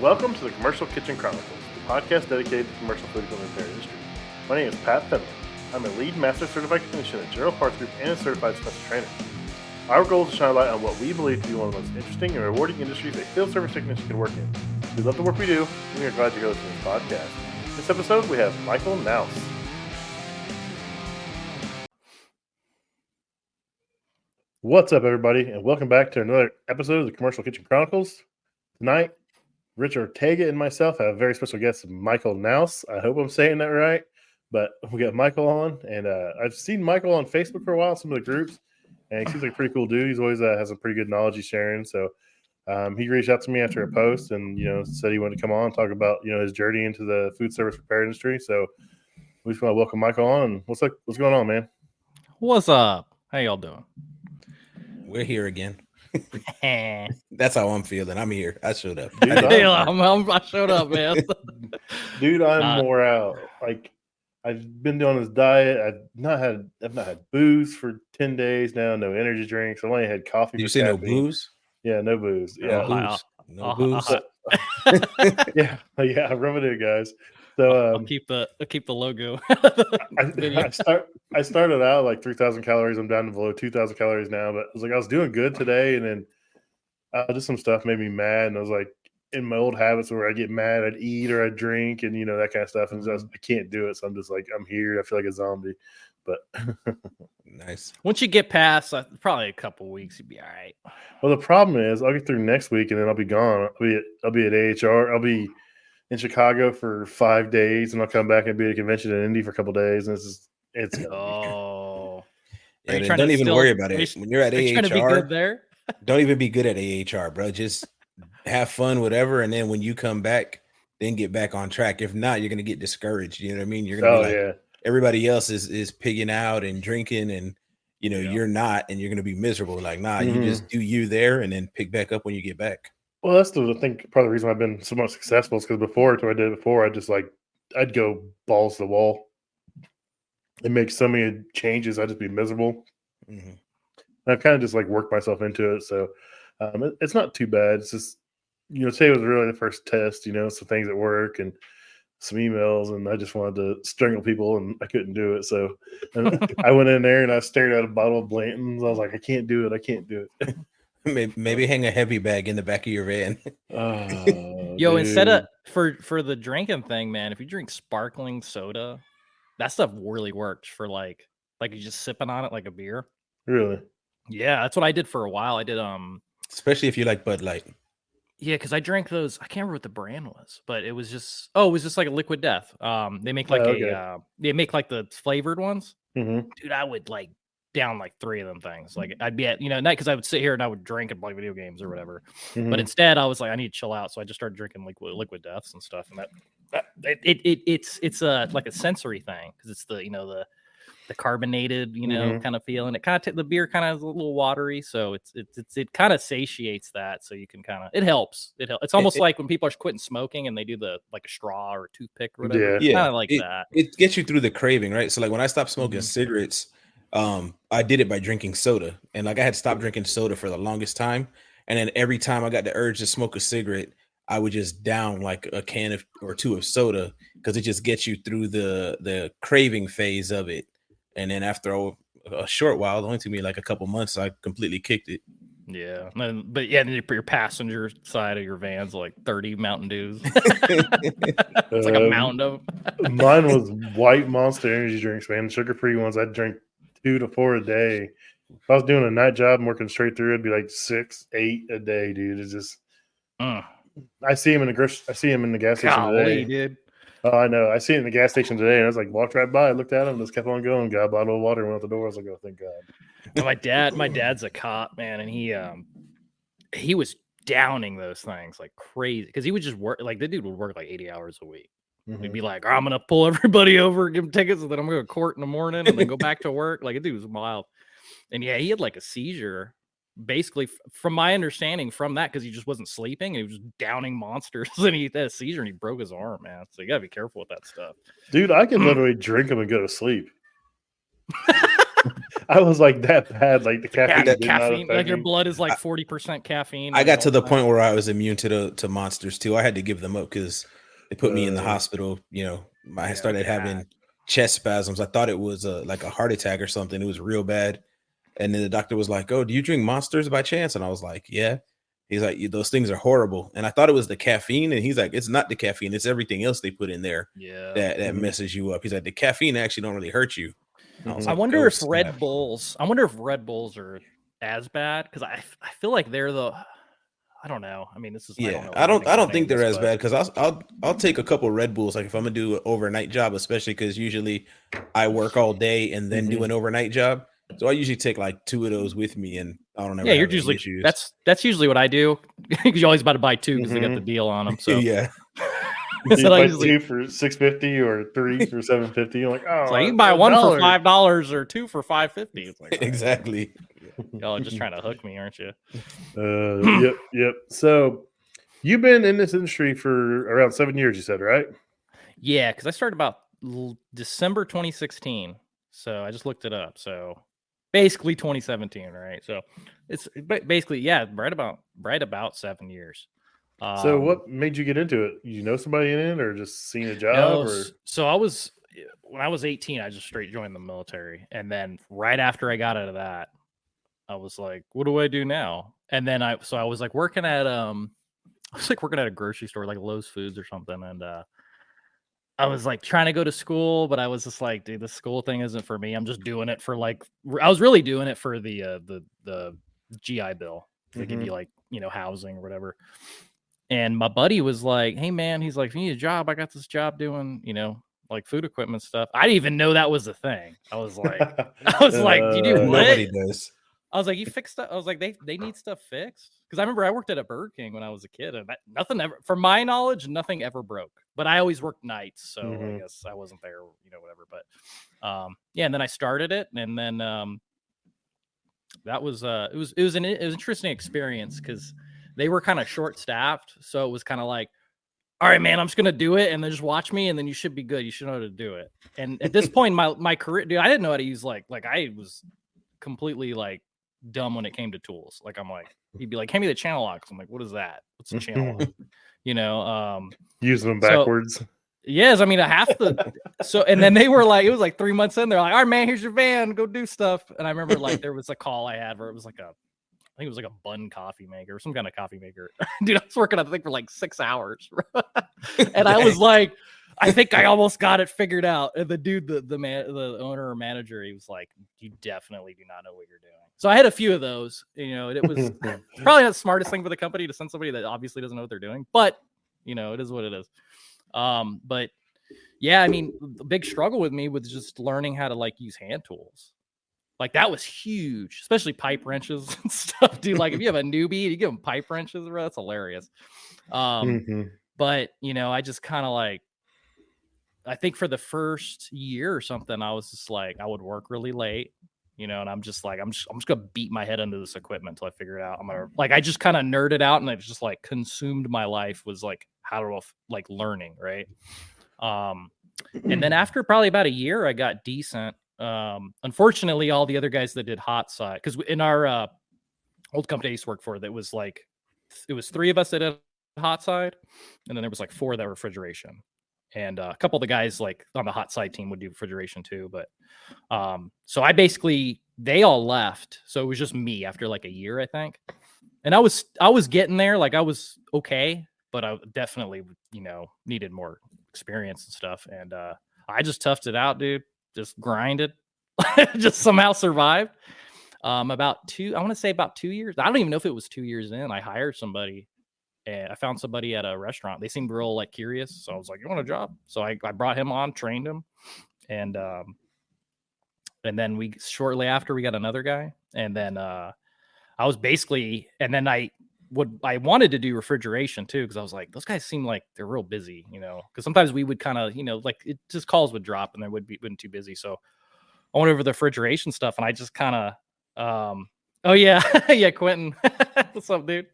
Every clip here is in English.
Welcome to the Commercial Kitchen Chronicles, the podcast dedicated to the commercial food equipment repair industry. My name is Pat Finley. I'm a lead master certified technician at General Parts Group and a certified special trainer. Our goal is to shine a light on what we believe to be one of the most interesting and rewarding industries a field service technician can work in. We love the work we do, and we are glad you're listening to this podcast. This episode, we have Michael Naus. What's up, everybody, and welcome back to another episode of the Commercial Kitchen Chronicles. Tonight, Rich Ortega and myself have a very special guest, Michael Naus. I hope I'm saying that right, but we got Michael on, and I've seen Michael on Facebook for a while, some of the groups, and he seems like a pretty cool dude. He's always has some pretty good knowledge he's sharing. So he reached out to me after a post, and said he wanted to come on and talk about his journey into the food service repair industry. So we just want to welcome Michael on. What's going on, man? What's up? How y'all doing? We're here again. That's how I'm feeling. I'm here. I showed up. Dude, I showed up, man. Dude, I'm more out. Like, I've been doing this diet. I've not had booze for 10 days now. No energy drinks. I've only had coffee. Did you say caffeine. No booze? Yeah, no booze. Yeah, no booze. Yeah. Rub it in, guys. So I'll keep the logo. I started out like 3,000 calories. I'm down to below 2,000 calories now. But I was doing good today, and then just some stuff made me mad. And I was like, in my old habits where I get mad, I'd eat or I'd drink, and that kind of stuff. And I can't do it. So I'm just like, I'm here. I feel like a zombie. But nice. Once you get past probably a couple weeks, you'd be all right. Well, the problem is I'll get through next week, and then I'll be gone. I'll be at AHR. I'll be in Chicago for 5 days, and I'll come back and be at a convention in Indy for a couple days. And it's oh, yeah, don't even worry about it. When you're at AHR, trying to be good there? Don't even be good at AHR, bro. Just have fun, whatever. And then when you come back, then get back on track. If not, you're gonna get discouraged. You know what I mean? You're gonna be like, everybody else is pigging out and drinking, and you're not, and you're gonna be miserable. Like, nah, you just do you there, and then pick back up when you get back. Well, that's I think part of the reason I've been so much successful is because before, I just I'd go balls to the wall and make so many changes. I'd just be miserable. Mm-hmm. I've kind of just worked myself into it. So it's not too bad. It's just, today was really the first test, some things at work and some emails, and I just wanted to strangle people, and I couldn't do it. So I went in there and I stared at a bottle of Blanton's. I was like, I can't do it. Maybe hang a heavy bag in the back of your van. Yo, instead of for the drinking thing, man, if you drink sparkling soda, that stuff really works for like you just sipping on it like a beer. Really? Yeah, that's what I did for a while. I did especially if you like Bud Light. Yeah, because I drank those. I can't remember what the brand was, but it was just like a Liquid Death. They make they make the flavored ones. Mm-hmm. Dude, I would down 3 of them things. I'd be at not because I would sit here and I would drink and play video games or whatever. Mm-hmm. But instead I was like, I need to chill out, so I just started drinking Liquid Deaths and stuff. And it's like a sensory thing because it's the carbonated kind of feeling. It kind of the beer kind of is a little watery, so it kind of satiates that. So you can it helps. It's almost like when people are quitting smoking and they do a straw or a toothpick or whatever. Yeah, kind of like that. It gets you through the craving, right? So when I stopped smoking cigarettes, I did it by drinking soda, and I had stopped drinking soda for the longest time. And then every time I got the urge to smoke a cigarette, I would just down a can or two of soda because it just gets you through the craving phase of it. And then after a short while, it only took me a couple months, I completely kicked it. Yeah. But then your passenger side of your van's 30 Mountain Dews. It's like a mound of them. Mine was white Monster energy drinks, man. Sugar-free ones. I'd drink 2 to 4 a day. If I was doing a night job and working straight through, it'd be 6, 8 a day, dude. It's just I see him in the gas station today. Dude. Oh, I know. I see it in the gas station today, and I was walked right by, looked at him, just kept on going, got a bottle of water, went out the door. I was like, oh, thank God. My dad's a cop, man, and he was downing those things like crazy because he would just work the dude would work 80 hours a week. Mm-hmm. He'd be like, I'm gonna pull everybody over, give them tickets, and then I'm gonna go to court in the morning and then go back to work. The dude was wild. And yeah, he had a seizure. Basically, from my understanding, from that, because he just wasn't sleeping and he was just downing monsters, and he had a seizure and he broke his arm, man. So you gotta be careful with that stuff, dude. I can literally drink them and go to sleep. I was like that bad. Like the caffeine Yeah, did not caffeine, affect like your me. blood is like 40% caffeine. I like, got all to the time. point where I was immune to monsters too. I had to give them up because they put me in the hospital. You know, I Yeah, started having chest spasms. I thought it was like a heart attack or something. It was real bad. And then the doctor was like, "Oh, do you drink monsters by chance?" And I was like, "Yeah." He's like, "Those things are horrible." And I thought it was the caffeine. And he's like, "It's not the caffeine. It's everything else they put in there Yeah. that messes you up." He's like, "The caffeine actually don't really hurt you." I was I like, wonder "Oh, if snap." Red Bulls. I wonder if Red Bulls are as bad because I feel like they're the. I don't know. I mean, this is I don't Yeah, know. I don't anything about think any of they're this, as but- bad because I'll take a couple Red Bulls like if I'm gonna do an overnight job, especially because usually I work all day and then do an overnight job. So I usually take like 2 of those with me, and I don't ever Yeah, you're have any usually issues. that's usually what I do because you're always about to buy 2 because they got the deal on them. So yeah, You so I buy usually 2 for $6.50 or 3 for $7.50. You're like, oh, it's like you can buy 1 for $1. $5 or 2 for $5.50. It's like all right, exactly. y'all are just trying to hook me, aren't you? Yep. So you've been in this industry for around 7 years, you said, right? Yeah, because I started about December 2016. So I just looked it up. So basically 2017, right? So it's basically right about 7 years. So what made you get into it? You know somebody in it, or just seen a job, No, or so when I was 18, I just straight joined the military, and then right after I got out of that, I was like, "What do I do now?" And then I was like working at I was like working at a grocery store, like Lowe's Foods or something, and I was like trying to go to school, but I was just like, dude, the school thing isn't for me. I'm just doing it for like I was really doing it for the GI Bill. They give you like, housing or whatever. And my buddy was like, "Hey man," he's like, "If you need a job, I got this job doing, like food equipment stuff." I didn't even know that was a thing. I was like, "Do you do what?" Nobody does. I was like, "You fix stuff." I was like, "They need stuff fixed." Because I remember I worked at a Burger King when I was a kid, and nothing ever, from my knowledge, nothing ever broke. But I always worked nights, so I guess I wasn't there, whatever. But yeah, and then I started it, and then that was it was an interesting experience because they were kind of short staffed, so it was kind of like, all right, man, I'm just gonna do it, and then just watch me, and then you should be good. You should know how to do it. And at this point in my career, dude, I didn't know how to use like I was completely like dumb when it came to tools. Like I'm like, he'd be like, "Hand me the channel locks." I'm like, "What is that? What's a channel lock?" using them so- backwards. Yes, I mean half the and then they were like, it was like 3 months in, they're like, "All right, man, here's your van, go do stuff." And I remember like there was a call I had where it was like I think it was like a bun coffee maker or some kind of coffee maker. Dude, I was working on the thing for like 6 hours. And I was like, I think I almost got it figured out. And the dude, the owner or manager, he was like, "You definitely do not know what you're doing." So I had a few of those, and it was probably not the smartest thing for the company to send somebody that obviously doesn't know what they're doing, but it is what it is. But yeah, I mean, the big struggle with me was just learning how to like use hand tools. Like that was huge, especially pipe wrenches and stuff, dude. Like if you have a newbie, you give them pipe wrenches, bro, that's hilarious. But I just kind of like, I think for the first year or something, I was just like, I would work really late, and I'm just like, I'm just gonna beat my head into this equipment until I figure it out. I'm gonna I just kind of nerded out, and it just like consumed my life, was like how to like learning, right? And then after probably about a year, I got decent. Unfortunately, all the other guys that did hot side, because in our old company I used to work for, that was like it was 3 of us that did hot side, and then there was like 4 that were refrigeration, and a couple of the guys like on the hot side team would do refrigeration too. But so they all left, so it was just me after like a year, I think. And I was getting there, like I was okay, but I definitely needed more experience and stuff. And I just toughed it out, dude. Just grinded, just somehow survived. I want to say about 2 years. I don't even know if it was 2 years in. I hired somebody, and I found somebody at a restaurant. They seemed real like curious, so I was like, "You want a job?" So I brought him on, trained him, and then shortly after we got another guy, and then I was basically, and then I wanted to do refrigeration too, because I was like, those guys seem like they're real busy, because sometimes we would kind of, like it just calls would drop and they wouldn't too busy. So I went over the refrigeration stuff, and I just kind of, oh yeah, yeah, Quentin, what's up, dude?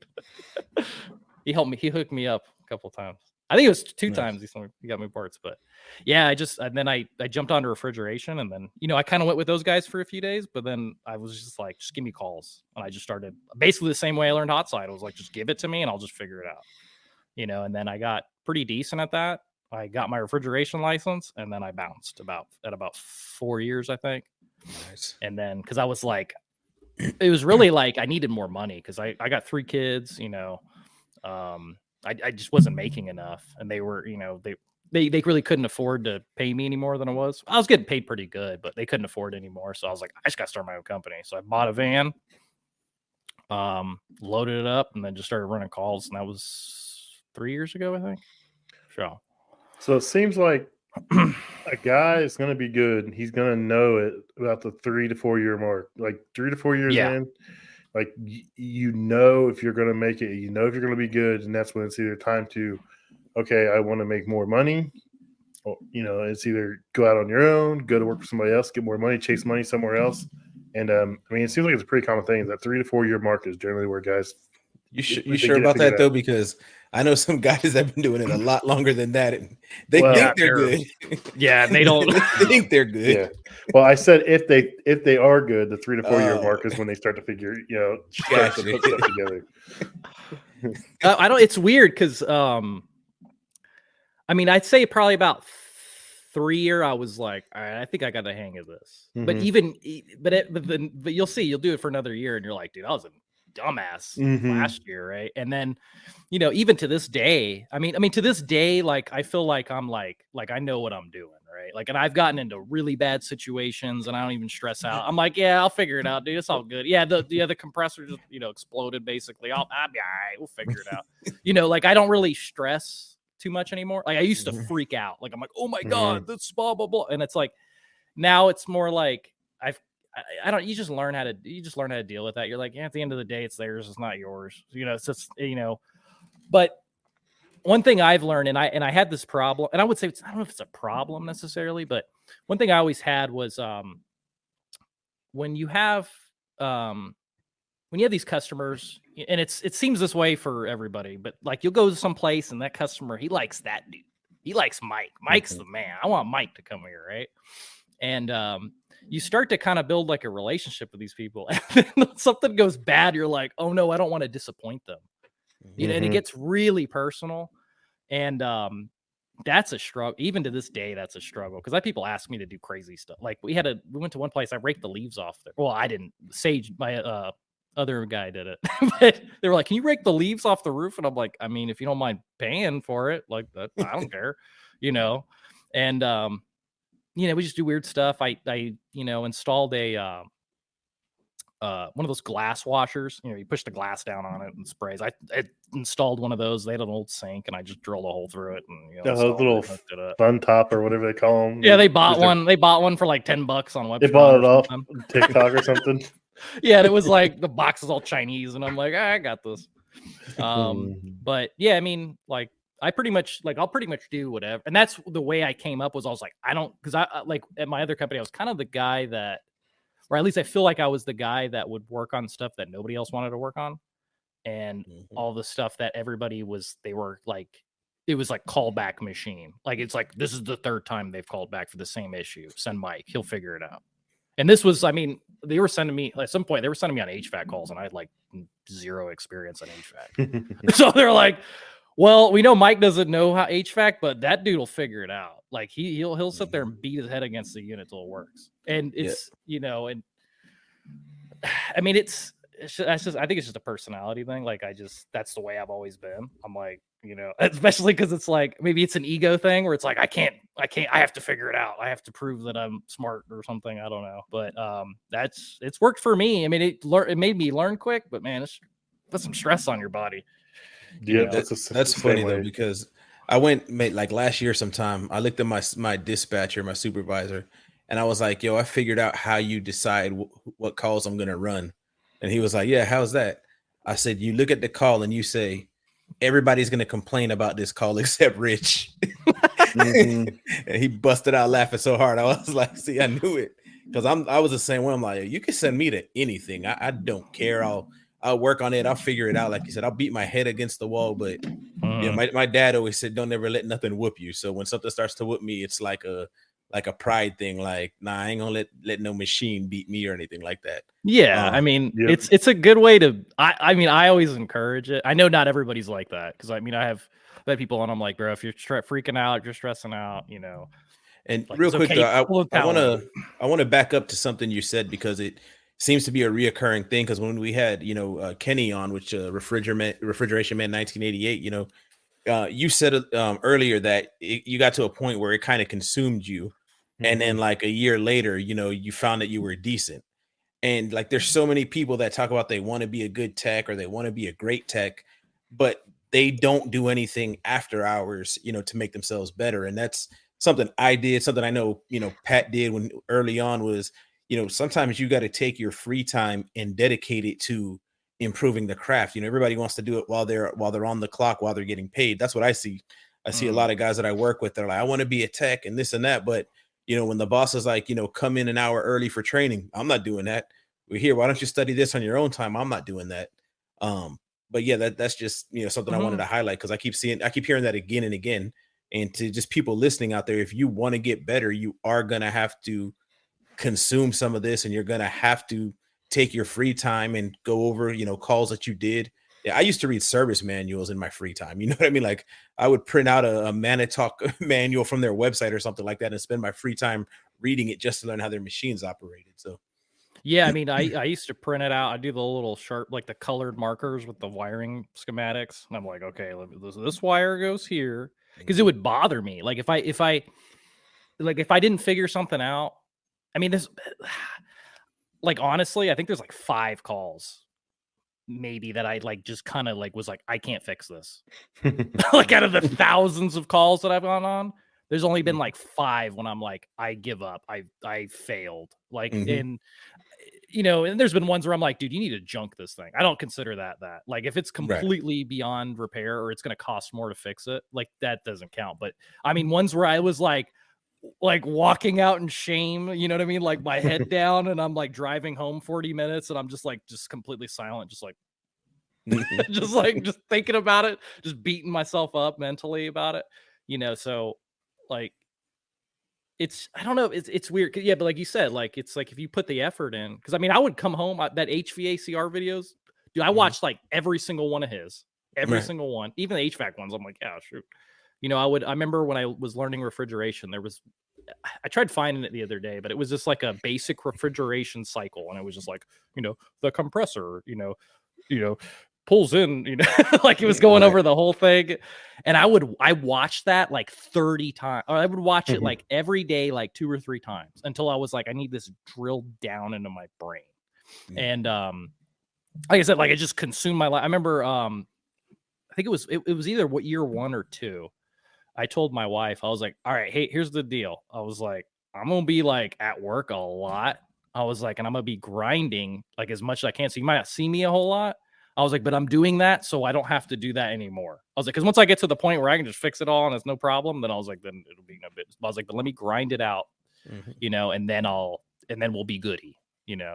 He helped me. He hooked me up a couple times. I think it was two Nice. times he got me parts, but yeah, and then I jumped onto refrigeration, and then I kind of went with those guys for a few days, but then I was just like, just give me calls, and I just started basically the same way I learned hot side. I was like, just give it to me, and I'll just figure it out, And then I got pretty decent at that. I got my refrigeration license, and then I bounced at about 4 years, I think. Nice. And then because I was like, it was really like I needed more money because I got 3 kids, I just wasn't making enough, and they were, they really couldn't afford to pay me any more than I was. I was getting paid pretty good, but they couldn't afford it anymore. So I was like, I just got to start my own company. So I bought a van, loaded it up, and then just started running calls. And that was 3 years ago, I think. So it seems like a guy is going to be good, and he's going to know it about the 3 to 4 year mark, like 3 to 4 years in. Like, if you're going to make it, if you're going to be good, and that's when it's either time to, okay, I want to make more money, or, it's either go out on your own, go to work for somebody else, get more money, chase money somewhere else. And it seems like it's a pretty common thing. That 3 to 4 year mark is generally where guys. You sure about that though? Because I know some guys that have been doing it a lot longer than that, and they think they're good. Yeah, they don't think they're good. Yeah. Well, I said if they are good, the 3 to 4 year mark is when they start to figure, start to put stuff together. I don't. It's weird because I'd say probably about 3 year. I was like, all right, I think I got the hang of this. Mm-hmm. But you'll see, you'll do it for another year, and you're like, dude, I was a dumbass last year, right? And then, even to this day, to this day, like I feel like I'm like I know what I'm doing, right? Like, and I've gotten into really bad situations, and I don't even stress out. I'm like, yeah, I'll figure it out, dude. It's all good. Yeah, the compressor just exploded basically. I'll be all right. We'll figure it out. Like I don't really stress too much anymore. Like I used to freak out. Like I'm like, oh my god, this blah blah blah, and it's like now it's more like I don't. You just learn how to deal with that. You're like, yeah, at the end of the day, it's theirs. It's not yours. It's just But one thing I've learned, and I had this problem, and I would say I don't know if it's a problem necessarily, but one thing I always had was when you have these customers, and it seems this way for everybody, but like you'll go to some place and that customer, he likes that dude. He likes Mike. Mike's the man. I want Mike to come here, right? And you start to kind of build like a relationship with these people. And then something goes bad, you're like, oh no, I don't want to disappoint them. And it gets really personal. And that's a struggle. Even to this day, that's a struggle. Because I have people ask me to do crazy stuff. Like we went to one place, I raked the leaves off there. Well, I didn't. Sage, my other guy did it. But they were like, can you rake the leaves off the roof? And I'm like, if you don't mind paying for it, like that, I don't care, and we just do weird stuff. I installed a one of those glass washers. You push the glass down on it and sprays. I installed one of those. They had an old sink, and I just drilled a hole through it. And those little fun top or whatever they call them. Yeah, they bought one. They bought one for like $10 on website. They bought it off TikTok or something. Yeah, and it was like the box is all Chinese, and I'm like, I got this. But yeah, like I'll pretty much do whatever. And that's the way I came up was I was like, because I like at my other company, I was kind of the guy that, or at least I feel like I was the guy that would work on stuff that nobody else wanted to work on. And all the stuff that everybody it was like callback machine. Like, it's like, this is the 3rd time they've called back for the same issue. Send Mike, he'll figure it out. And this was, they were sending me at some point, they were sending me on HVAC calls, and I had like 0 experience on HVAC. So they're like, well, we know Mike doesn't know how HVAC, but that dude will figure it out. Like he'll sit there and beat his head against the unit till it works. And it's, and it's just, I think it's just a personality thing. Like that's the way I've always been. I'm like, especially because it's like, maybe it's an ego thing where it's like, I have to figure it out. I have to prove that I'm smart or something. I don't know. But it's worked for me. It made me learn quick, but man, it's put some stress on your body. Yeah, that's funny though, because I like last year sometime, I looked at my dispatcher, my supervisor, and I was like, yo, I figured out how you decide what calls I'm going to run. And he was like, yeah, how's that? I said, you look at the call and you say, everybody's going to complain about this call except Rich. And he busted out laughing so hard. I was like, see, I knew it. Because I was the same way. I'm like, you can send me to anything. I don't care. I'll work on it. I'll figure it out. Like you said, I'll beat my head against the wall, but Yeah, my dad always said, "Don't ever let nothing whoop you." So when something starts to whoop me, it's like a pride thing. Like, nah, I ain't gonna let no machine beat me or anything like that. Yeah, I mean, Yep. it's a good way to. I mean, I always encourage it. I know not everybody's like that because I mean, I've had people and I'm like, bro, if you're freaking out, if you're stressing out, you know. And Like, real it's quick okay, though, pull the I towel in. want to back up to something you said because it seems to be a reoccurring thing. Because when we had Kenny on, which refrigeration man 1988, you said earlier that you got to a point where it kind of consumed you, and then like a year later, you found that you were decent. And like, there's so many people that talk about they want to be a good tech or they want to be a great tech, but they don't do anything after hours, to make themselves better. And that's something I did, something I know, Pat did when early on was, sometimes you got to take your free time and dedicate it to improving the craft. Everybody wants to do it while they're on the clock, while they're getting paid. That's what I see. I see a lot of guys that I work with. They're like, I want to be a tech and this and that, but when the boss is like, come in an hour early for training, I'm not doing that. We're here. Why don't you study this on your own time? I'm not doing that. But yeah, that's just, something I wanted to highlight because I keep hearing that again and again. And to just people listening out there, if you want to get better, you are going to have to consume some of this and you're going to have to take your free time and go over, calls that you did. Yeah, I used to read service manuals in my free time. You know what I mean? Like, I would print out a Manitalk manual from their website or something like that and spend my free time reading it just to learn how their machines operated. So, yeah, I mean, I used to print it out. I do the little sharp, like the colored markers with the wiring schematics, and I'm like, okay, this wire goes here because it would bother me. Like if I didn't figure something out. I mean, this, like, honestly, I think there's like 5 calls maybe that I like just kind of like was like, I can't fix this. Like, out of the thousands of calls that I've gone on, there's only been like 5 when I'm like, I give up. I failed. Like, and and there's been ones where I'm like, dude, you need to junk this thing. I don't consider that. Like, if it's completely beyond repair or it's going to cost more to fix it, like, that doesn't count. But I mean, ones where I was like walking out in shame, you know what I mean? Like, my head down and I'm like driving home 40 minutes and I'm just like, just completely silent, just like, just thinking about it, just beating myself up mentally about it, so like, I don't know, it's weird. Yeah, but like you said, like, it's like if you put the effort in, because I mean, I would come home, that HVACR videos, dude, I watched like every single one of his, every single one, even the HVAC ones. I'm like, yeah, shoot. I remember when I was learning refrigeration, I tried finding it the other day, but it was just like a basic refrigeration cycle. And it was just like, the compressor, pulls in, like, it was going over the whole thing. And I watched that like 30 times. Or I would watch it like every day, like 2 or 3 times until I was like, I need this drilled down into my brain. And like I said, like, it just consumed my life. I remember I think it was either year 1 or 2. I told my wife, I was like, all right, hey, here's the deal. I was like, I'm going to be like at work a lot. I was like, and I'm going to be grinding like as much as I can. So you might not see me a whole lot. I was like, but I'm doing that so I don't have to do that anymore. I was like, because once I get to the point where I can just fix it all and it's no problem, then I was like, then it'll be no bit. I was like, but let me grind it out, and then we'll be goody,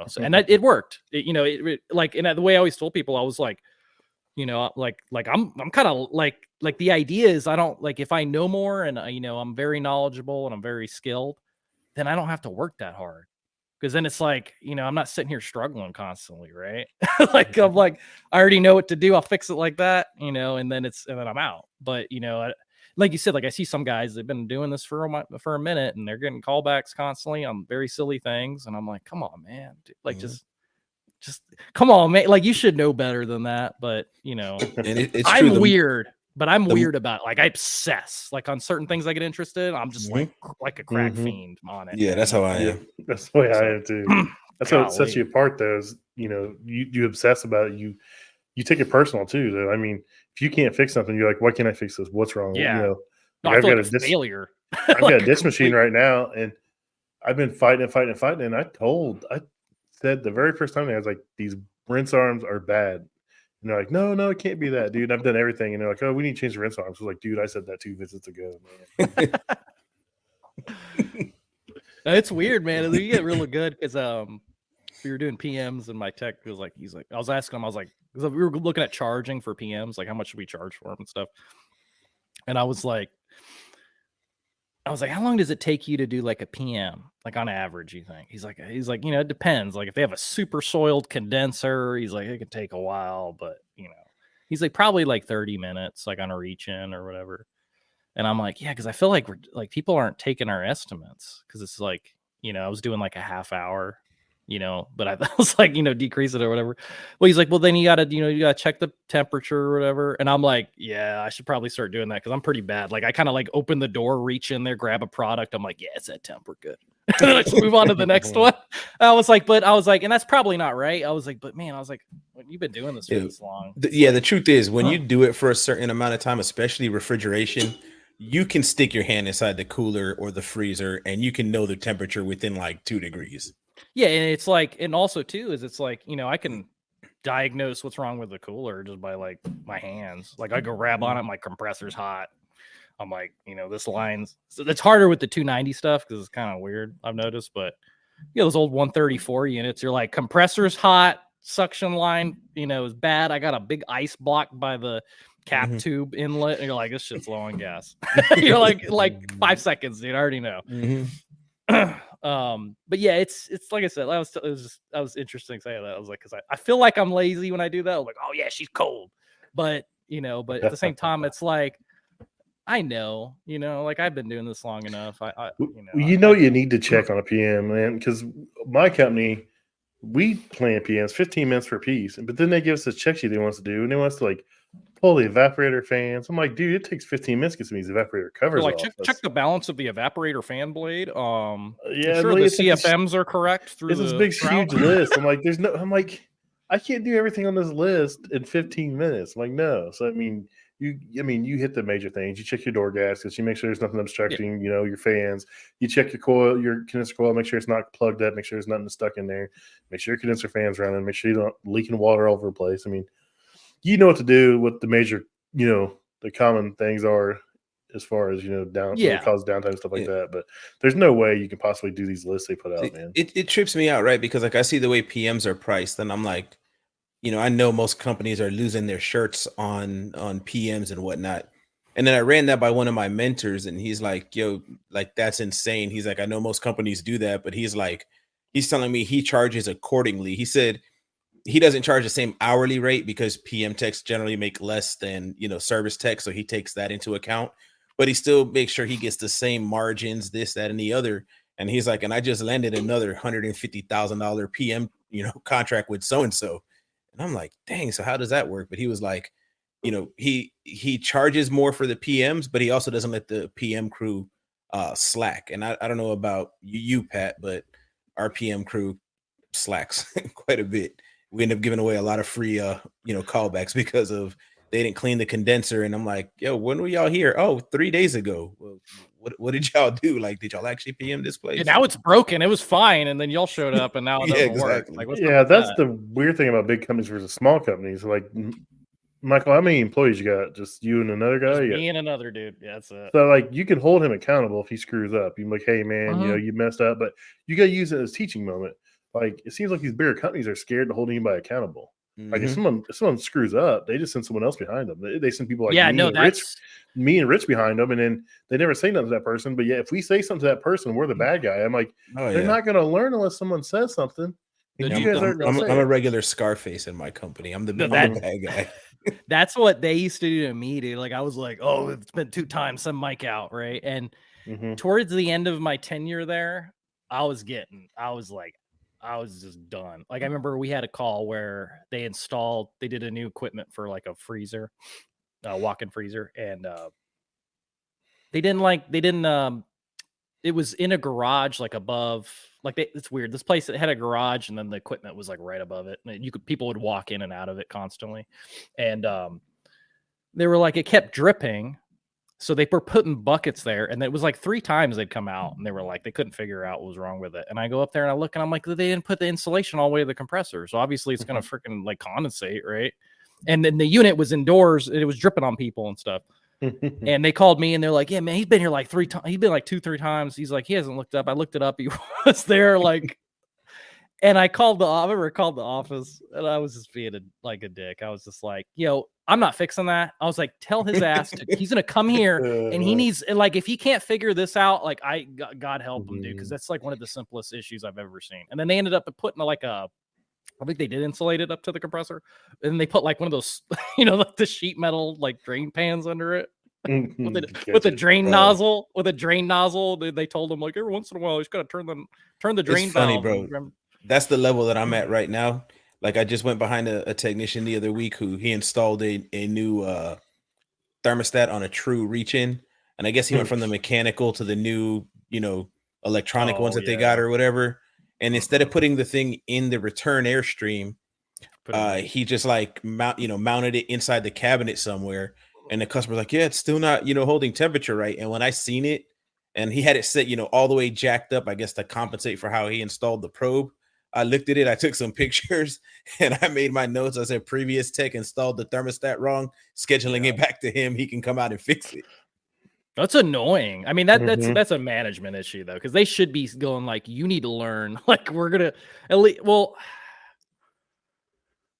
So, and it worked. Like, and the way I always told people, I was like, like I'm kind of like the idea is I don't, like, if I know more and I'm very knowledgeable and I'm very skilled, then I don't have to work that hard. Because then it's like, I'm not sitting here struggling constantly, right? Like, I'm like, I already know what to do. I'll fix it like that, and then I'm out. But, like you said, like, I see some guys, they've been doing this for a minute and they're getting callbacks constantly on very silly things. And I'm like, come on, man. Dude, like, just come on, man. Like, you should know better than that. But, and it's I'm true. weird. But I'm weird about it. Like, I obsess. Like, on certain things I get interested in, I'm just like a crack fiend on it. Yeah, that's how I am. That's the way I am too. That's what sets you apart, though. Is you obsess about it. You take it personal too. Though. I mean, if you can't fix something, you're like, why can't I fix this? What's wrong? Yeah. I've got a failure. I've got a disc machine right now, and I've been fighting. And I said the very first time I was like, these rinse arms are bad. And they're like, no, it can't be that, dude. I've done everything. And they're like, oh, we need to change the rinse arms. I was like, dude, I said that 2 visits ago, man. It's weird, man. You get really good because we were doing PMs and my tech was like, I was asking him, I was like, because we were looking at charging for PMs, like how much should we charge for them and stuff. And I was like, how long does it take you to do like a PM? Like on average, you think? He's like, it depends. Like if they have a super soiled condenser, he's like, it could take a while, but he's like probably like 30 minutes, like on a reach in or whatever. And I'm like, yeah, because I feel like we're like people aren't taking our estimates because it's like, I was doing like a half hour, but I was like, decrease it or whatever. Well, he's like, well, then you gotta check the temperature or whatever. And I'm like, yeah, I should probably start doing that because I'm pretty bad. Like I kind of like open the door, reach in there, grab a product. I'm like, yeah, it's that temp, we're good. And then I just move on to the next one. I was like, and that's probably not right. I was like, but man, you've been doing this for this long. The truth is, when you do it for a certain amount of time, especially refrigeration, you can stick your hand inside the cooler or the freezer and you can know the temperature within like 2 degrees. Yeah, and it's like, and also too, is it's like, I can diagnose what's wrong with the cooler just by like my hands. Like I go grab on it, my compressor's hot. I'm like, this line's, so it's harder with the 290 stuff because it's kind of weird, I've noticed. But those old 134 units, you're like, compressor's hot, suction line, is bad. I got a big ice block by the cap tube inlet, and you're like, this shit's low on gas. You're like 5 seconds, dude. I already know. But yeah, it's like I said, that was interesting saying that. I was like, because I feel like I'm lazy when I do that. I'm like, oh yeah, she's cold, but but at the same time, it's like I know, like I've been doing this long enough. You need to check on a PM, man, because my company, we plan PMs 15 minutes per piece, but then they give us a check sheet they want us to do, and they want us to like pull the evaporator fans. I'm like, dude, it takes 15 minutes to get some of these evaporator covers. Like check the balance of the evaporator fan blade. Yeah, I'm sure the CFMs are correct through it's this big huge list. I'm like, I can't do everything on this list in 15 minutes. I'm like, no. So you hit the major things. You check your door gaskets. You make sure there's nothing obstructing, your fans. You check your coil, your condenser coil. Make sure it's not plugged up. Make sure there's nothing stuck in there. Make sure your condenser fan's running. Make sure you don't leaking water all over the place. You know what to do. What the major, the common things are, as far as cause downtime stuff like that. But there's no way you can possibly do these lists they put out, man. It trips me out, right? Because like I see the way PMs are priced, and I'm like, I know most companies are losing their shirts on PMs and whatnot. And then I ran that by one of my mentors, and he's like, yo, like that's insane. He's like, I know most companies do that, but he's telling me he charges accordingly. He said he doesn't charge the same hourly rate because PM techs generally make less than, service techs. So he takes that into account, but he still makes sure he gets the same margins, this, that, and the other. And he's like, and I just landed another $150,000 PM, contract with so-and-so. And I'm like, dang, so how does that work? But he was like, he charges more for the PMs, but he also doesn't let the PM crew slack. And I don't know about you, Pat, but our PM crew slacks quite a bit. We end up giving away a lot of free, callbacks because of they didn't clean the condenser. And I'm like, yo, when were y'all here? Oh, 3 days ago. Well, what did y'all do? Like, did y'all actually PM this place? Yeah, now it's broken. It was fine. And then y'all showed up and now it doesn't work. Like, that's the weird thing about big companies versus small companies. Like, Michael, how many employees you got? Just you and another guy? Me and another dude. Yeah, that's it. So, like, you can hold him accountable if he screws up. You're like, hey, man, you messed up. But you got to use it as a teaching moment. Like, it seems like these bigger companies are scared to hold anybody accountable. Like, if someone screws up, they just send someone else behind them. They send people like me and Rich behind them, and then they never say nothing to that person. But yeah, if we say something to that person, we're the bad guy. I'm like, they're not going to learn unless someone says something. I'm a regular Scarface in my company. I'm the bad guy. That's what they used to do to me, dude. Like, I was like, oh, it's been 2 times, send Mike out, right? And towards the end of my tenure there, I was just done. Like, I remember we had a call where they did a new equipment for like a freezer, walk-in freezer. And it was in a garage, like above, like it's weird. This place, it had a garage and then the equipment was like right above it. And people would walk in and out of it constantly. And they were like, it kept dripping. So they were putting buckets there, and it was like 3 times they'd come out, and they were like, they couldn't figure out what was wrong with it. And I go up there and I look, and I'm like, they didn't put the insulation all the way to the compressor. So obviously it's going to freaking like condensate, right? And then the unit was indoors, and it was dripping on people and stuff. And they called me, and they're like, yeah, man, he's been here like 3 times. He's been like 2-3 times. He's like, he hasn't looked up. I looked it up. He was there, like, And I remember I called the office, and I was just being a dick. I was just like, yo, I'm not fixing that. I was like, tell his ass he's gonna come here, and he needs, and like, if he can't figure this out, like, God help him, dude, because that's like one of the simplest issues I've ever seen. And then they ended up putting like I think they did insulate it up to the compressor, and then they put like one of those, like the sheet metal like drain pans under it. with a drain nozzle. They told him like every once in a while he's got to turn the drain funny, valve. bro. That's the level that I'm at right now. Like I just went behind a technician the other week who he installed a new thermostat on a true reach-in, and I guess he went from the mechanical to the new electronic ones that they got or whatever. And instead of putting the thing in the return airstream, he just like mounted it inside the cabinet somewhere. And the customer's like, yeah, it's still not, holding temperature right. And when I seen it, and he had it set, all the way jacked up, I guess to compensate for how he installed the probe. I looked at it, I took some pictures, and I made my notes. I said, previous tech installed the thermostat wrong, scheduling it back to him. He can come out and fix it. That's annoying. I mean, that's a management issue though, because they should be going like, you need to learn. Like, we're gonna at least. Well,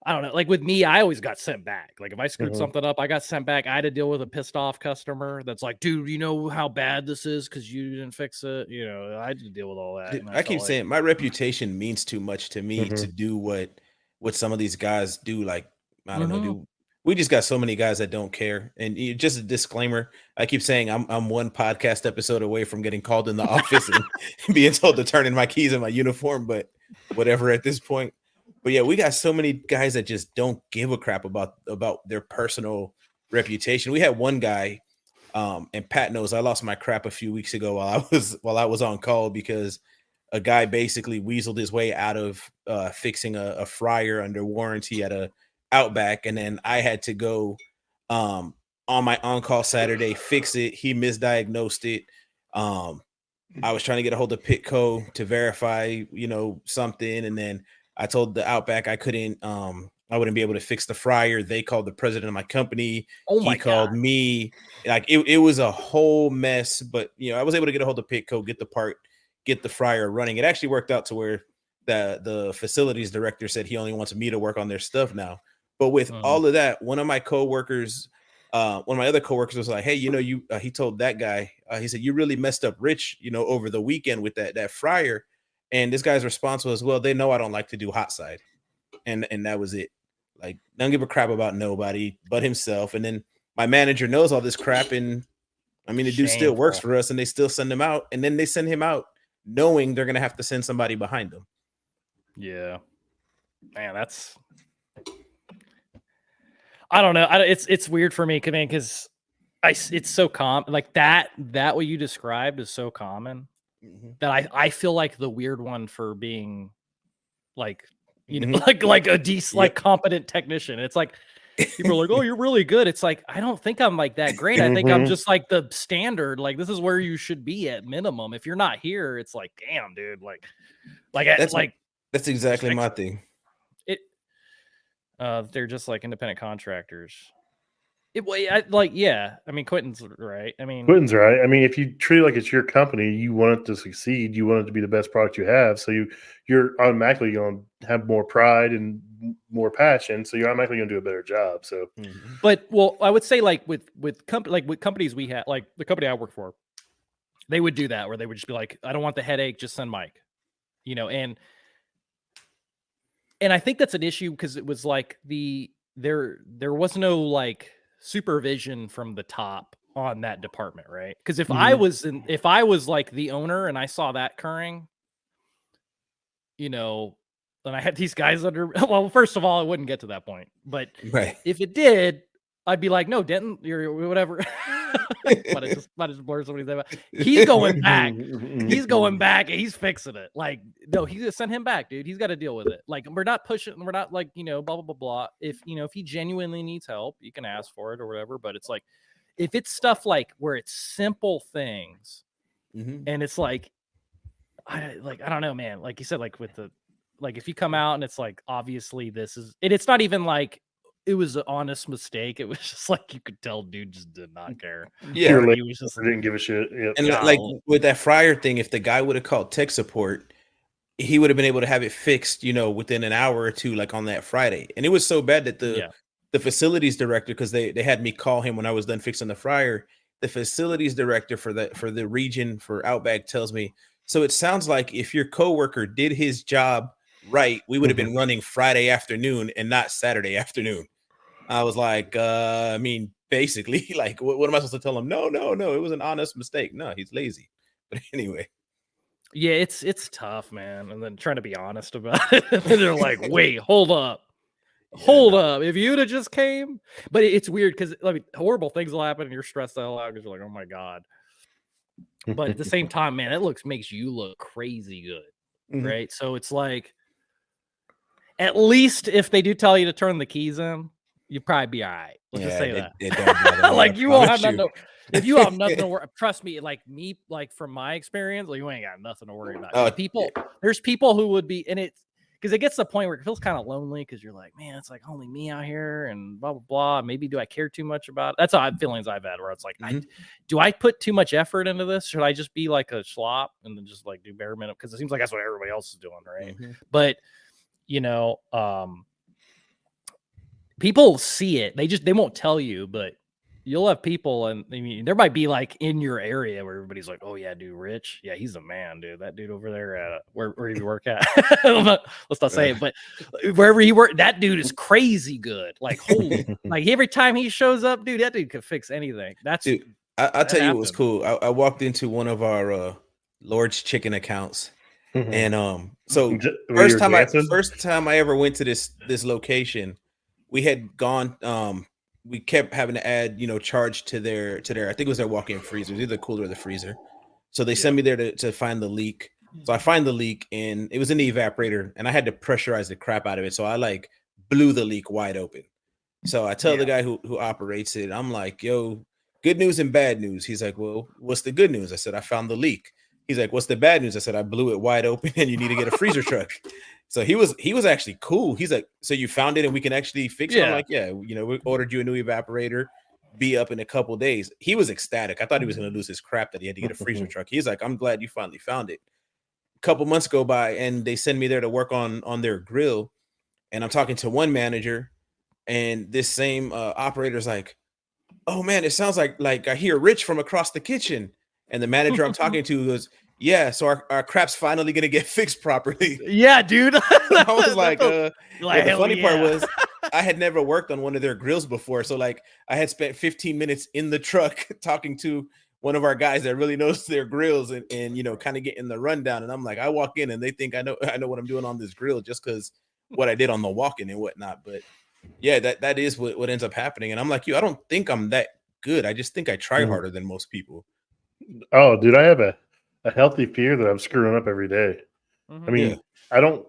I don't know. Like with me, I always got sent back. Like if I screwed something up, I got sent back. I had to deal with a pissed off customer that's like, dude, you know how bad this is because you didn't fix it. I had to deal with all that. Dude, I keep saying my reputation means too much to me to do what some of these guys do. Like, I don't know, dude. We just got so many guys that don't care. And just a disclaimer, I keep saying I'm one podcast episode away from getting called in the office and being told to turn in my keys and my uniform, but whatever at this point. But yeah, we got so many guys that just don't give a crap about their personal reputation. We had one guy, and Pat knows I lost my crap a few weeks ago while I was on call because a guy basically weaseled his way out of fixing a fryer under warranty at a Outback, and then I had to go on my on-call Saturday, fix it. He misdiagnosed it. I was trying to get a hold of Pitco to verify, something, and then I told the Outback I couldn't, I wouldn't be able to fix the fryer. They called the president of my company. He called me. Like it was a whole mess, but I was able to get a hold of Pitco, get the part, get the fryer running. It actually worked out to where the facilities director said he only wants me to work on their stuff now. But with all of that, one of my coworkers, one of my other coworkers was like, hey, he told that guy, he said, you really messed up Rich, over the weekend with that fryer. And this guy's response was, well, they know I don't like to do hot side. And that was it. Like, don't give a crap about nobody but himself. And then my manager knows all this crap. And I mean, the dude still works for us and they still send him out. And then they send him out knowing they're going to have to send somebody behind them. Yeah. Man, I don't know. It's weird for me, man, because it's so common. Like that what you described is so common that I feel like the weird one for being like, like a decent, like competent technician. It's like people are like, oh, you're really good. It's like, I don't think I'm like that great. I think I'm just like the standard. Like this is where you should be at minimum. If you're not here, it's like, damn, dude. That's exactly my thing. They're just like independent contractors. I mean, Quentin's right. Quentin's right. I mean, if you treat it like it's your company, you want it to succeed. You want it to be the best product you have. So you're automatically going to have more pride and more passion. So you're automatically going to do a better job. So, but I would say with companies we have, like the company I work for, they would do that where they would just be like, I don't want the headache, just send Mike, and I think that's an issue because it was like there was no like supervision from the top on that department, right? Because if I was like the owner and I saw that occurring, and I had these guys under. Well, first of all, it wouldn't get to that point, but if it did, I'd be like, no, Denton, you're whatever. Might have just blurred somebody's name out. He's going back. He's going back and he's fixing it. Like, no, he's gonna send him back, dude. He's got to deal with it. Like, we're not pushing, we're not like, blah, blah, blah, blah. If he genuinely needs help, you can ask for it or whatever. But it's like, if it's stuff like where it's simple things and it's like, I don't know, man. Like you said, like with if you come out and it's like, obviously this is, and it's not even like, it was an honest mistake. It was just like you could tell, dude just did not care. Yeah, he was just didn't give a shit. Yep. And like with that fryer thing, if the guy would have called tech support, he would have been able to have it fixed, within an hour or two, like on that Friday. And it was so bad that the facilities director, because they had me call him when I was done fixing the fryer. The facilities director for the region for Outback tells me, so it sounds like if your coworker did his job right, we would have been running Friday afternoon and not Saturday afternoon. I was like, I mean, basically, like, what am I supposed to tell him? No, it was an honest mistake. No, he's lazy. But anyway. Yeah, it's tough, man. And then trying to be honest about it. And they're like, wait, hold up. Hold up. If you'd have just came. But it's weird because horrible things will happen and you're stressed the hell out because you're like, oh my God. But at the same time, man, that makes you look crazy good. Mm-hmm. Right. So it's like, at least if they do tell you to turn the keys in, you'd probably be all right. Let's just say that. Like you won't have nothing. If you have nothing to worry, trust me, like me, like from my experience, like you ain't got nothing to worry about. There's people who would be, and it's because it gets to the point where it feels kind of lonely because you're like, man, it's like only me out here and blah, blah, blah. Maybe do I care too much about it? That's how feelings I've had where it's like, do I put too much effort into this? Should I just be like a schlop and then just like do bare minimum? Because it seems like that's what everybody else is doing, right? Mm-hmm. But, people see it. They won't tell you, but you'll have people, and I mean, there might be like in your area where everybody's like, "Oh yeah, dude, Rich, yeah, he's a man, dude. That dude over there at where you work at." Let's not say it, but wherever he worked, that dude is crazy good. Like holy, like every time he shows up, dude, that dude could fix anything. That's dude. I'll tell you what was cool. I walked into one of our Lord's Chicken accounts, and so first time I ever went to this location, we had gone. We kept having to add, charge to their, I think it was their walk-in freezers, either the cooler or the freezer. So they sent me there to find the leak. So I find the leak, and it was in the evaporator, and I had to pressurize the crap out of it. So I like blew the leak wide open. So I tell the guy who operates it, I'm like, yo, good news and bad news. He's like, well, what's the good news? I said, I found the leak. He's like, what's the bad news? I said, I blew it wide open and you need to get a freezer truck. So he was actually cool. He's like, so you found it and we can actually fix it? I'm like, yeah, we ordered you a new evaporator, be up in a couple days. He was ecstatic. I thought he was going to lose his crap that he had to get a freezer truck. He's like, I'm glad you finally found it. A couple months go by and they send me there to work on their grill. And I'm talking to one manager, and this same operator's like, oh man, it sounds like I hear Rich from across the kitchen. And the manager I'm talking to goes, yeah, so our crap's finally gonna get fixed properly. Yeah, dude. I was like, the funny part was I had never worked on one of their grills before. So like I had spent 15 minutes in the truck talking to one of our guys that really knows their grills and kind of getting the rundown. And I'm like, I walk in and they think I know what I'm doing on this grill just because what I did on the walk-in and whatnot. But yeah, that is what ends up happening. And I'm like, I don't think I'm that good. I just think I try harder than most people. Oh, dude, I have a healthy fear that I'm screwing up every day. I mean, I don't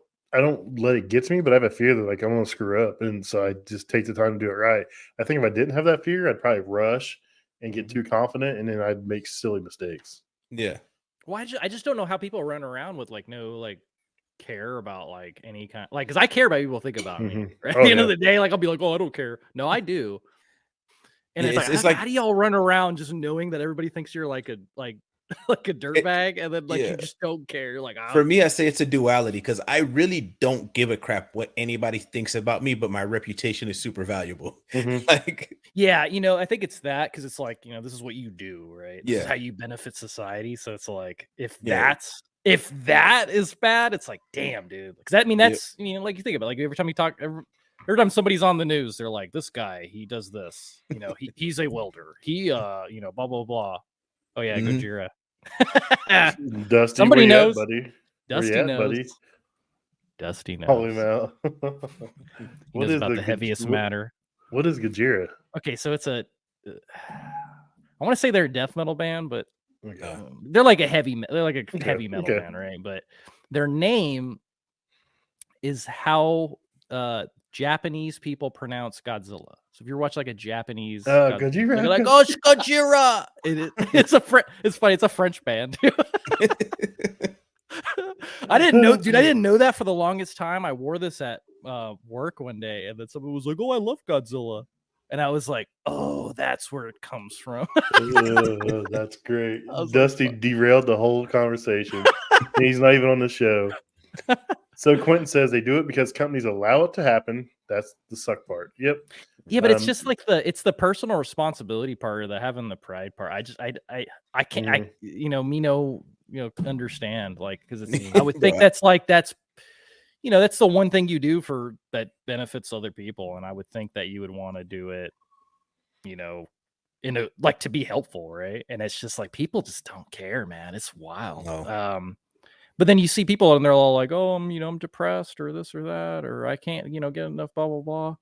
let it get to me, but I have a fear that like I'm gonna screw up, and so I just take the time to do it right. I think if I didn't have that fear, I'd probably rush and get too confident, and then I'd make silly mistakes. Yeah. Well, I just don't know how people run around with like no like care about like any kind, like, because I care about what people think about me. Right? At the end of the day, like I'll be like, oh, I don't care. No, I do. And it's like, how do y'all run around just knowing that everybody thinks you're like a dirtbag, and then you just don't care? You're like, for me, I say it's a duality because I really don't give a crap what anybody thinks about me, but my reputation is super valuable. Like, I think it's that because it's like this is what you do, right? This is how you benefit society. So it's like if that is bad, it's like, damn, dude. Because that's like you think about it, like every time you talk. Every time somebody's on the news, they're like, this guy, he does this. He's a welder. He, blah, blah, blah. Oh, yeah, Gojira. Dusty, somebody knows. Buddy? Dusty knows. Buddy? Dusty knows. Holy man. What is about the heaviest matter? What is Gojira? Okay, so it's I want to say they're a death metal band, but they're like a heavy metal band, right? But their name is how Japanese people pronounce Godzilla. So if you watch like a Japanese Gojira, you're like, oh, it's Gojira. It's funny. It's a French band. I didn't know, dude. I didn't know that for the longest time. I wore this at work one day, and then someone was like, oh, I love Godzilla. And I was like, oh, that's where it comes from. That's great. Dusty derailed the whole conversation. He's not even on the show. So Quentin says they do it because companies allow it to happen. That's the suck part. Yep. Yeah, but it's just like it's the personal responsibility part or the having the pride part. I can't understand like because it's I would think that's that's the one thing you do for that benefits other people, and I would think that you would want to do it, like to be helpful, right? And it's just like people just don't care, man. It's wild. No. But then you see people and they're all like, "Oh, I'm depressed or this or that or I can't, get enough blah blah blah."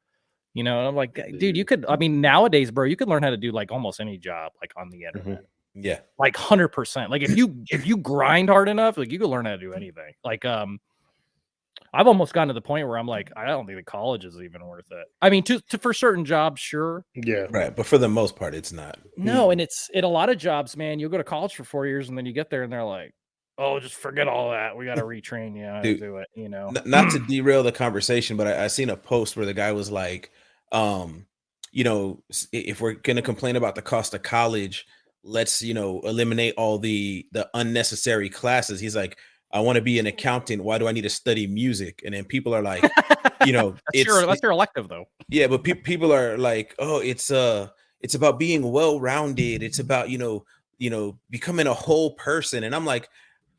And I'm like, dude, you could. I mean, nowadays, bro, you could learn how to do like almost any job like on the internet. Yeah, like 100%. Like if you grind hard enough, like you could learn how to do anything. Like I've almost gotten to the point where I'm like, I don't think the college is even worth it. I mean, to for certain jobs, sure. Yeah. Right. But for the most part, it's not. No, and it's in a lot of jobs, man. You'll go to college for 4 years and then you get there and they're like, oh, just forget all that. We got to retrain you how to do it, Not to derail the conversation, but I seen a post where the guy was like, if we're going to complain about the cost of college, let's, eliminate all the unnecessary classes. He's like, I want to be an accountant. Why do I need to study music? And then people are like, that's your elective though. Yeah, but people are like, oh, it's about being well-rounded. It's about, becoming a whole person. And I'm like,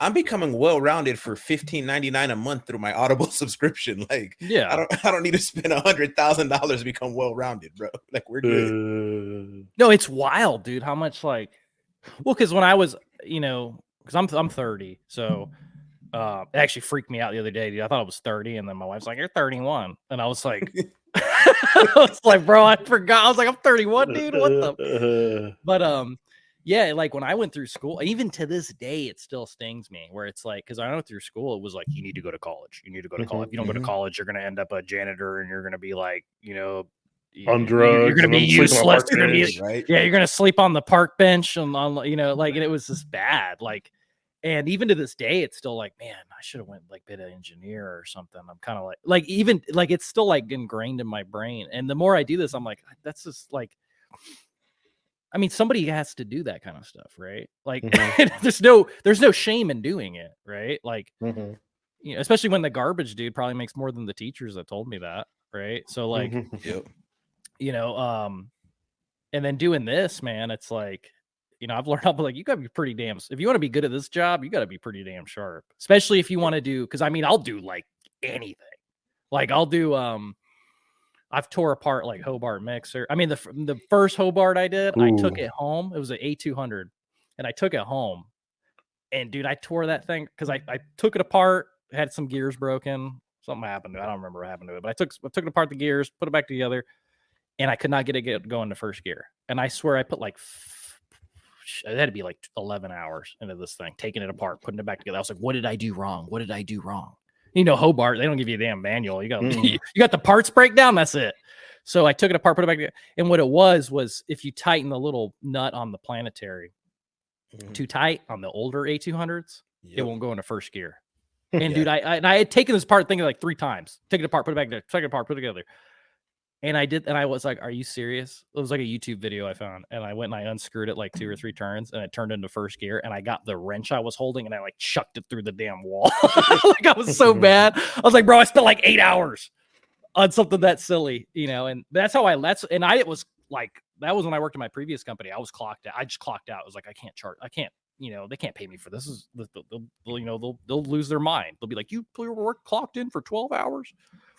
I'm becoming well-rounded for $15.99 a month through my Audible subscription. Like, yeah, I don't need to spend $100,000 to become well-rounded, bro. Like, we're good. No, it's wild, dude. How much because when I was, because I'm 30, so it actually freaked me out the other day, dude. I thought I was 30, and then my wife's like, "You're 31," and I was like, I was like, bro, I forgot. I was like, I'm 31, dude. What the? But yeah, like when I went through school, even to this day, it still stings me. Where it's like, because I went through school, it was like, you need to go to college. You need to go to college. If you don't go to college, you're gonna end up a janitor, and you're gonna be like, on drugs. You're gonna be useless. Right? Yeah, you're gonna sleep on the park bench, and and it was just bad. Like, and even to this day, it's still like, man, I should have went like been an engineer or something. I'm kind of like even like it's still like ingrained in my brain. And the more I do this, I'm like, that's just like, I mean, somebody has to do that kind of stuff, right? Like, there's no shame in doing it, right? Like, especially when the garbage dude probably makes more than the teachers that told me that, right? So like, and then doing this, man, it's like, I've learned up like you gotta be pretty damn. If you want to be good at this job, you gotta be pretty damn sharp. Especially if you want to do, because I mean, I'll do like anything. Like I'll do. I've tore apart like Hobart mixer. I mean, the first Hobart I did, I took it home. It was an A200, and I took it home. And dude, I tore that thing because I took it apart. Had some gears broken. Something happened to it. I don't remember what happened to it, but I took it apart, the gears, put it back together, and I could not get it going to first gear. And I swear I put like. It had to be like 11 hours into this thing, taking it apart, putting it back together. I was like, what did I do wrong? What did I do wrong? Hobart, they don't give you a damn manual. You got you got the parts breakdown. That's it. So I took it apart, put it back together. And what it was if you tighten the little nut on the planetary too tight on the older A200s, it won't go into first gear. And dude, I had taken this part thinking like 3 times. Take it apart, put it back together, take it apart, put it together. And I did, and I was like, are you serious? It was like a YouTube video I found, and I went and I unscrewed it like 2 or 3 turns, and it turned into first gear, and I got the wrench I was holding, and I like chucked it through the damn wall. Like I was so bad. I was like, bro, I spent like 8 hours on something that silly, and that's how it was like, that was when I worked in my previous company. I was clocked out. I just clocked out. I was like, I can't, they can't pay me for this. They'll lose their mind. They'll be like, you were clocked in for 12 hours.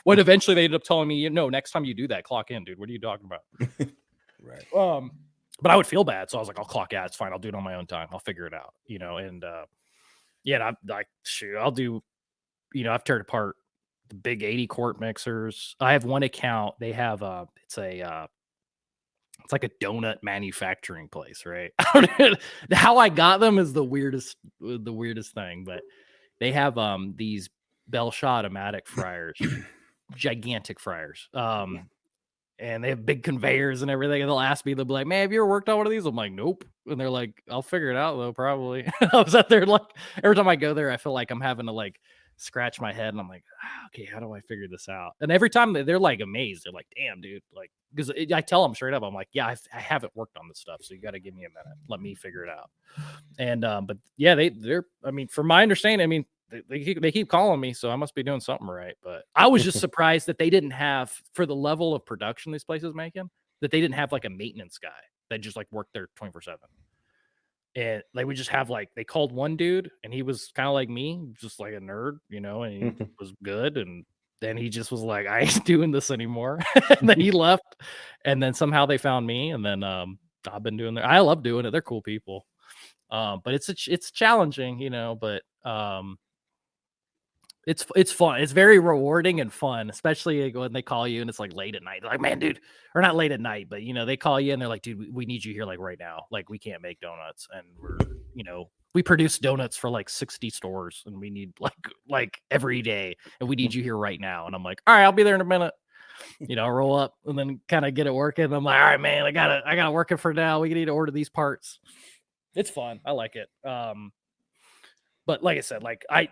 When eventually they ended up telling me, next time you do that, clock in, dude. What are you talking about? Right. But I would feel bad. So I was like, I'll clock out. It's fine. I'll do it on my own time. I'll figure it out, and I'll do, I've teared apart the big 80 quart mixers. I have one account. They have, it's like a donut manufacturing place, right? How I got them is the weirdest thing, but they have, these Bell-Shot-O-Matic fryers. Gigantic fryers, and they have big conveyors and everything, and they'll ask me, they'll be like, man, have you ever worked on one of these? I'm like, nope. And they're like, I'll figure it out though, probably. I was out there, like, every time I go there, I feel like I'm having to like scratch my head, and I'm like, okay, how do I figure this out? And every time they're like amazed, they're like, damn, dude, like, because I tell them straight up, I'm like, yeah, I haven't worked on this stuff, so you got to give me a minute, let me figure it out. And but yeah, they're I mean, from my understanding, I mean, they keep calling me, so I must be doing something right. But I was just surprised that they didn't have, for the level of production these places making, that they didn't have like a maintenance guy that just like worked there 24/7. And they would just have like, they called one dude and he was kind of like me, just like a nerd, and he was good. And then he just was like, I ain't doing this anymore. And then he left. And then somehow they found me. And then I've been doing I love doing it. They're cool people. But it's challenging, but it's fun. It's very rewarding and fun, especially when they call you and it's like late at night. They're like, man, dude, or not late at night, but they call you and they're like, dude, we need you here like right now. Like we can't make donuts, and we produce donuts for like 60 stores, and we need like every day, and we need you here right now. And I'm like, all right, I'll be there in a minute. Roll up and then kind of get it working. I'm like, all right, man, I gotta work it for now. We need to order these parts. It's fun. I like it. But like I said, like I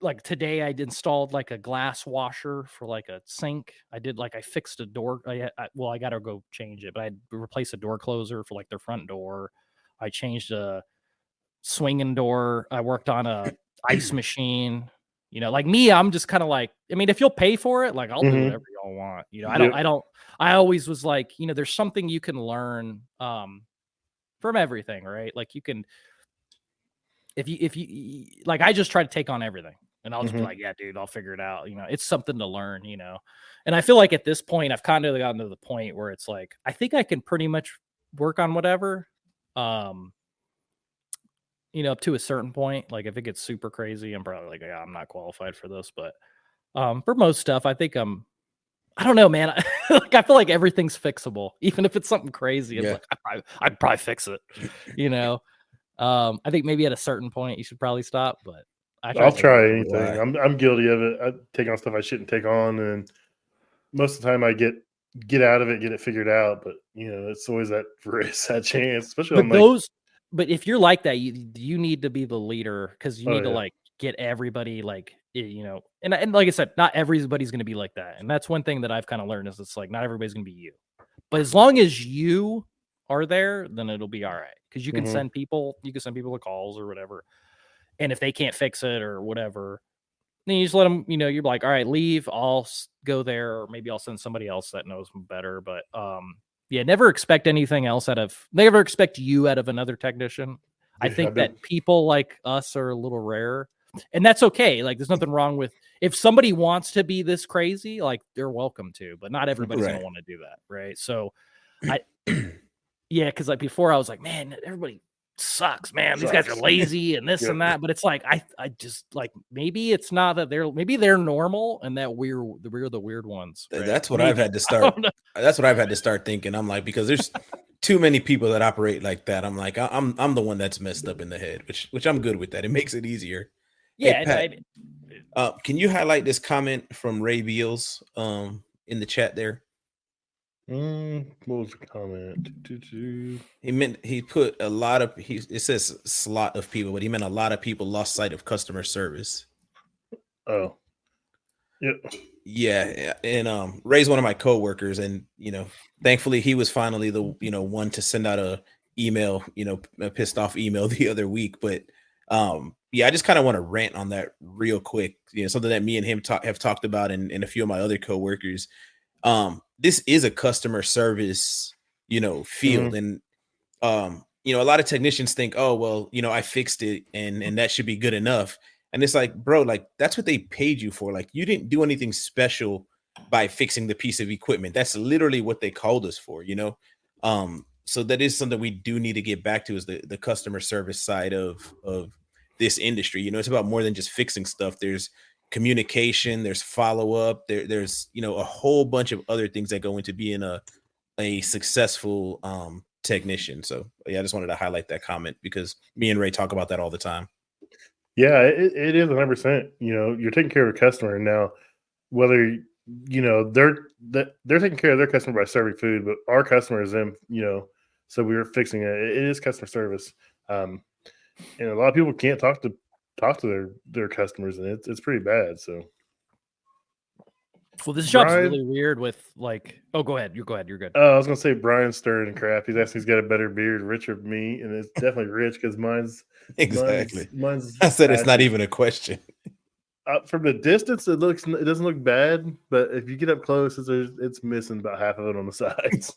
like today I installed like a glass washer for like a sink. I fixed a door. I got to go change it, but I replaced a door closer for like their front door. I changed a swinging door. I worked on a ice machine. Like me, I'm just kind of like, I mean, if you'll pay for it, like I'll do whatever y'all want. I always was like, there's something you can learn from everything, right? Like you can, if you like, I just try to take on everything, and I'll just be like, yeah, dude, I'll figure it out. It's something to learn, and I feel like at this point, I've kind of gotten to the point where it's like, I think I can pretty much work on whatever, up to a certain point. Like if it gets super crazy, I'm probably like, yeah, I'm not qualified for this. But for most stuff, I think I don't know, man. Like I feel like everything's fixable, even if it's something crazy. It's like I'd probably fix it, I think maybe at a certain point you should probably stop, but I'll try anything. I'm guilty of it. I take on stuff I shouldn't take on, and most of the time I get out of it, get it figured out. But it's always that risk, that chance, especially But if you're like that, you need to be the leader, because you need to like get everybody like and like I said, not everybody's going to be like that, and that's one thing that I've kind of learned is it's like not everybody's going to be you, but as long as you are there, then it'll be all right, because you can send people the calls or whatever, and if they can't fix it or whatever, then you just let them, you're like, all right, leave, I'll go there, or maybe I'll send somebody else that knows better. But never expect anything else never expect you out of another technician. I think that people like us are a little rare, and that's okay. Like there's nothing wrong with, if somebody wants to be this crazy, like they're welcome to, but not everybody's gonna want to do that, right? So because like before I was like, man, everybody sucks, man. These guys are lazy and this and that. But it's like I just like, maybe it's not that they're normal and that we're the weird ones. Right? That's what I've had to start. That's what I've had to start thinking. I'm like, because there's too many people that operate like that. I'm like, I'm the one that's messed up in the head, which I'm good with that. It makes it easier. Yeah. Hey, Pat, can you highlight this comment from Ray Beals in the chat there? What was the comment? He put a lot of it says slot of people, but he meant a lot of people lost sight of customer service. Oh, yeah. And Ray's one of my coworkers, and thankfully he was finally the one to send out a email, a pissed off email the other week. But I just kind of want to rant on that real quick. Something that me and him have talked about, and a few of my other coworkers. This is a customer service, field. And, a lot of technicians think, oh, well, I fixed it and that should be good enough. And it's like, bro, like that's what they paid you for. Like you didn't do anything special by fixing the piece of equipment. That's literally what they called us for, so that is something we do need to get back to, is the customer service side of this industry. It's about more than just fixing stuff. There's communication, there's follow-up, there's a whole bunch of other things that go into being a successful technician. So I just wanted to highlight that comment, because me and Ray talk about that all the time. Yeah, it is 100%. You're taking care of a customer, and now whether they're taking care of their customer by serving food, but our customer is them. So we're fixing it. It is customer service, and a lot of people can't talk to their customers, and it's pretty bad. So, well, this job's really weird with like, oh, go ahead. You're good. I was gonna say Brian's stirring crap. He's asking, he's got a better beard, richer than me, and it's definitely rich because mine's exactly. Mine's I said it's not even a question. From the distance, it doesn't look bad, but if you get up close, it's missing about half of it on the sides.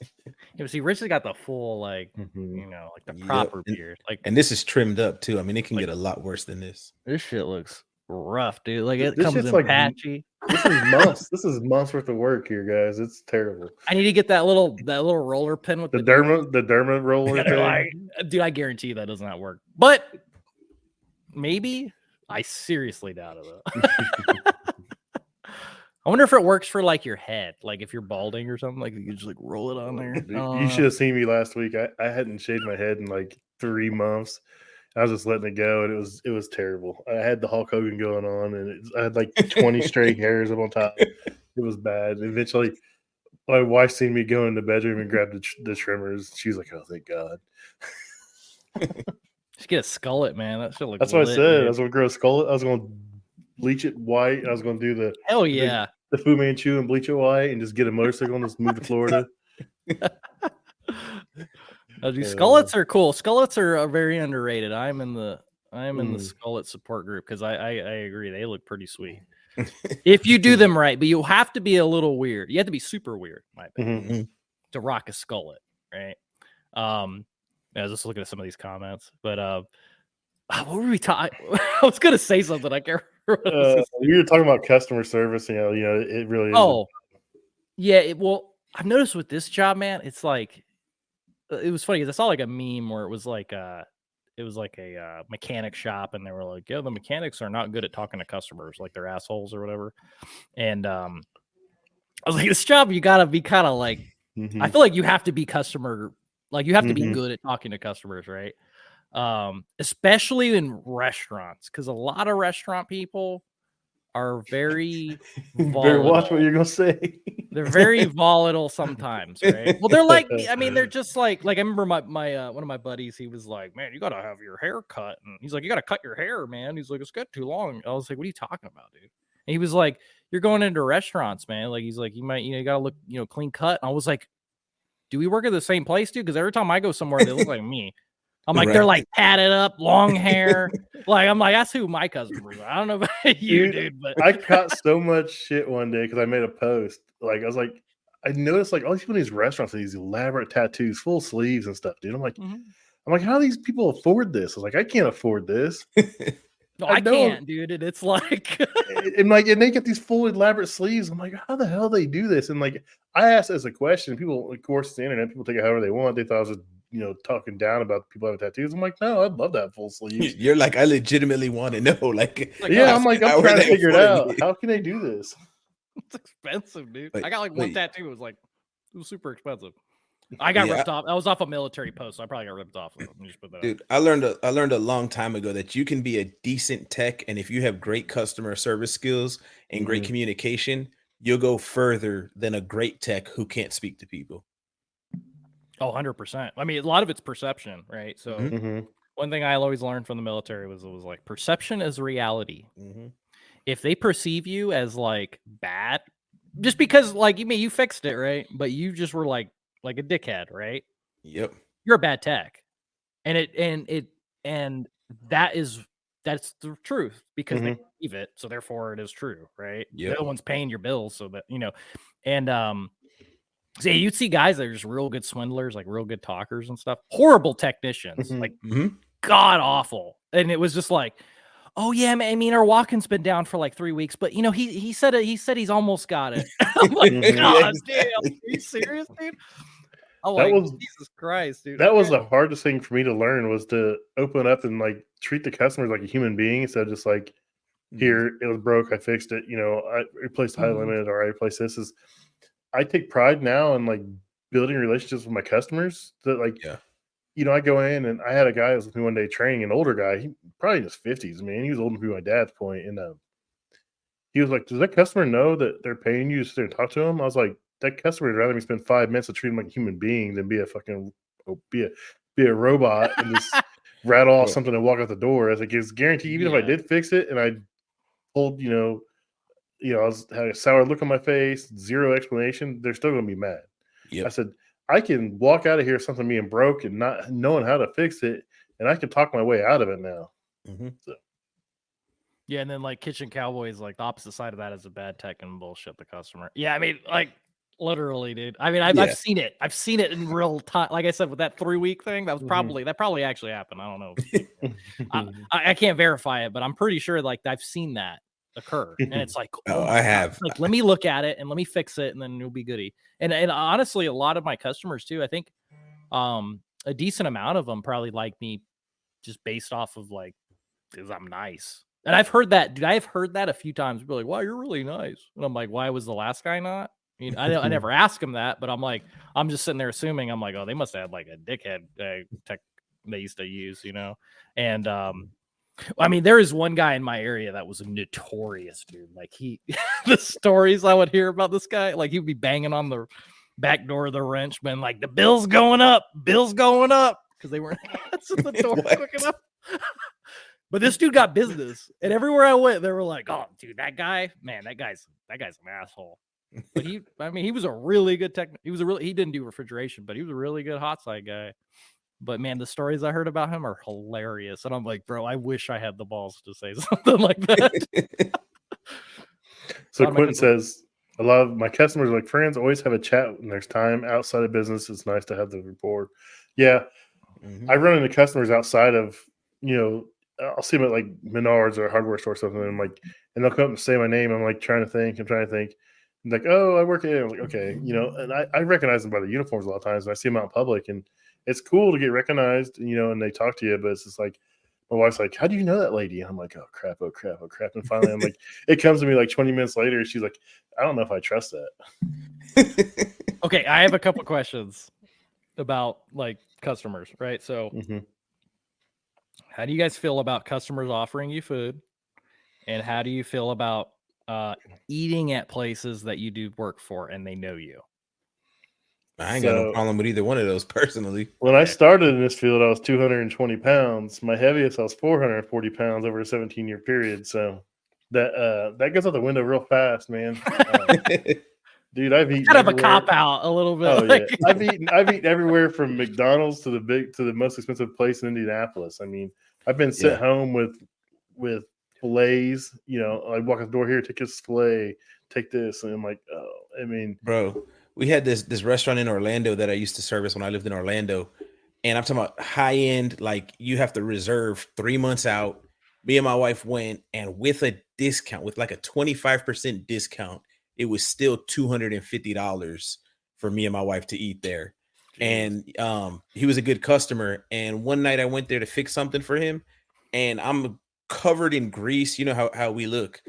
Yeah, see, Rich has got the full like Mhm. like the Yep. proper beard. Like, And this is trimmed up too. I mean, it can Like- get a lot worse than this. this shit looks rough, dude. Like it This comes shit's in like- patchy. This is months. This is months worth of work here, guys. It's terrible. I need to get that little roller pin with The the derma roller Yeah, they're thing. like, dude, I guarantee you that does not work. But maybe I seriously doubt it though. I wonder if it works for like your head, like if you're balding or something, like you can just like roll it on there. You should have seen me last week. I hadn't shaved my head in like 3 months. I was just letting it go, and it was terrible. I had the Hulk Hogan going on, and I had like 20 straight hairs up on top. It was bad. Eventually, my wife seen me go in the bedroom and grab the trimmers. She's like, "Oh, thank God." Just get a skullet, man. That shit looks. That's what I lit, said. dude. I was going to grow a skull. I was going to bleach it white. I was going to do Hell yeah. the Fu Manchu and bleach it white, and just get a motorcycle and just move to Florida. Dude, skullets are cool. Skullets are very underrated. I'm in the skullet support group because I agree they look pretty sweet if you do them right. But you have to be a little weird. You have to be super weird, in my opinion, to rock a skullet, right? I was just looking at some of these comments, but what were we talking? I was gonna say something. I can't remember. You were talking about customer service. You know, it really is. Oh, yeah. Well, I've noticed with this job, man, it's like it was funny because I saw like a meme where it was like a mechanic shop, and they were like, "Yeah, the mechanics are not good at talking to customers, like they're assholes or whatever." And I was like, "This job, you gotta be kind of like." I feel like you have to be customer, like you have to be good at talking to customers, right? Especially in restaurants, because a lot of restaurant people are very Better watch what you're gonna say. They're very volatile sometimes, right? Well, they're like, I mean, they're just like I remember my one of my buddies, he was like, "Man, you gotta have your hair cut," and he's like, "You gotta cut your hair, man." He's like, "It's got too long." I was like, "What are you talking about, dude?" And he was like, "You're going into restaurants, man. Like, he's like, you might, you gotta look, clean cut." And I was like, "Do we work at the same place, dude? Because every time I go somewhere, they look like me." I'm like, they're like tatted up, long hair. Like, I'm like, that's who my customers are. I don't know about you, dude, but I caught so much shit one day because I made a post. Like, I was like, I noticed like all these people in these restaurants have these elaborate tattoos, full sleeves and stuff, dude. I'm like, how do these people afford this? I was like, I can't afford this. No, I can't, dude. And it's like, and they get these full elaborate sleeves. I'm like, how the hell they do this? And like, I asked as a question. People, of course, the internet, people take it however they want. They thought I was just, talking down about people having tattoos. I'm like, no, I'd love that full sleeve. You're like, I legitimately want to know. Like, yeah, I'm like, I'm trying to figure it out. How can they do this? It's expensive, dude. Like, I got like one tattoo. It was super expensive. I got ripped off. I was off a military post, so I probably got ripped off. Dude, I learned a long time ago that you can be a decent tech, and if you have great customer service skills and great communication, you'll go further than a great tech who can't speak to people. Oh, 100%. I mean, a lot of it's perception, right? So one thing I always learned from the military was like perception is reality. If they perceive you as like bad, just because like you fixed it, right? But you just were like a dickhead, right? Yep. You're a bad tech. And that's the truth because they believe it, so therefore it is true, right? Yep. No one's paying your bills, so that and so you'd see guys that are just real good swindlers, like real good talkers and stuff, horrible technicians, like god awful. And it was just like, oh yeah, I mean, our walk-in's been down for like 3 weeks, but he said he's almost got it. I'm like, God damn, are you serious, dude? I'm like, Jesus Christ, dude. That was the hardest thing for me to learn, was to open up and like treat the customers like a human being instead of just like, here, it was broke, I fixed it, I replaced the high limit, or I replaced this. I take pride now in like building relationships with my customers that like, I go in, and I had a guy that was with me one day training, an older guy, he probably in his 50s, man. He was older than my dad's point. And he was like, does that customer know that they're paying you to sit and talk to him? I was like, that customer would rather me spend 5 minutes to treat him like a human being than be a fucking, be a robot and just rattle off something and walk out the door. I was like, it's guaranteed, even if I did fix it and I told, I had a sour look on my face, zero explanation, they're still going to be mad. I said, I can walk out of here something being broke and not knowing how to fix it, and I can talk my way out of it now. Yeah, and then like Kitchen Cowboys, like the opposite side of that is a bad tech and bullshit the customer. Yeah, I mean, like literally, dude. I mean, I've seen it. I've seen it in real time. Like I said, with that 3-week thing, that was probably actually happened. I don't know. I can't verify it, but I'm pretty sure like I've seen that occur, and it's like, Oh, my I God. have. Like, let me look at it and let me fix it, and then it'll be goody. And honestly, a lot of my customers too. I think a decent amount of them probably like me just based off of like, because I'm nice. And I've heard that, dude. I've heard that a few times. People are like, "Wow, you're really nice." And I'm like, "Why was the last guy not?" I mean, I never ask him that, but I'm like, I'm just sitting there assuming. I'm like, "Oh, they must have had like a dickhead tech they used to use, you know." And I mean, there is one guy in my area that was notorious, dude. Like the stories I would hear about this guy, like he'd be banging on the back door of the wrench, man. Like the bill's going up, because they weren't answering the door quick enough. But this dude got business, and everywhere I went, they were like, "Oh, dude, that guy's an asshole." But he was a really good he didn't do refrigeration, but he was a really good hot side guy. But man, the stories I heard about him are hilarious, and I'm like, bro, I wish I had the balls to say something like that. So Quentin says, a lot of my customers are like friends, always have a chat when there's time outside of business. It's nice to have the rapport. Yeah. I run into customers outside of, I'll see them at like Menards or a hardware store or something, and they'll come up and say my name. I'm like trying to think. And like, oh, I work here. I'm like, okay, and I recognize them by the uniforms a lot of times, and I see them out in public, and it's cool to get recognized, and they talk to you, but it's just like, my wife's like, how do you know that lady? And I'm like, oh crap. And finally I'm like, it comes to me like 20 minutes later. She's like, I don't know if I trust that. Okay. I have a couple questions about like customers, right? So how do you guys feel about customers offering you food? And how do you feel about eating at places that you do work for and they know you? I ain't got no problem with either one of those personally. When I started in this field, I was 220 pounds. My heaviest, I was 440 pounds over a 17-year period. So that goes out the window real fast, man. Dude, I've eaten kind of a cop out a little bit. Oh yeah, I've eaten everywhere from McDonald's to the most expensive place in Indianapolis. I mean, I've been sent home with fillets. I walk out the door here, take this fillet, take this, and I'm like, oh, I mean, bro, we had this restaurant in Orlando that I used to service when I lived in Orlando, and I'm talking about high end. Like you have to reserve 3 months out. Me and my wife went, and with a discount, with like a 25% discount, it was still $250 for me and my wife to eat there. Jeez. And he was a good customer. And one night I went there to fix something for him, and I'm covered in grease. You know how we look.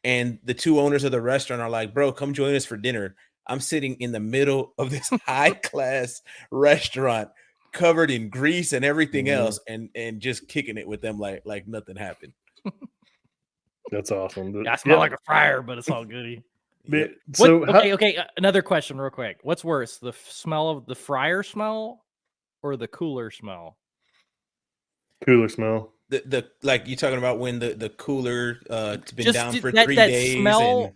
And the two owners of the restaurant are like, bro, come join us for dinner. I'm sitting in the middle of this high class restaurant covered in grease and everything else, and just kicking it with them like nothing happened. That's awesome. I smell like a fryer, but it's all goody. Yep. Okay. Another question, real quick. What's worse, the smell of the fryer smell or the cooler smell? Cooler smell. The like you talking about when the cooler it's been down for 3 days. Smell,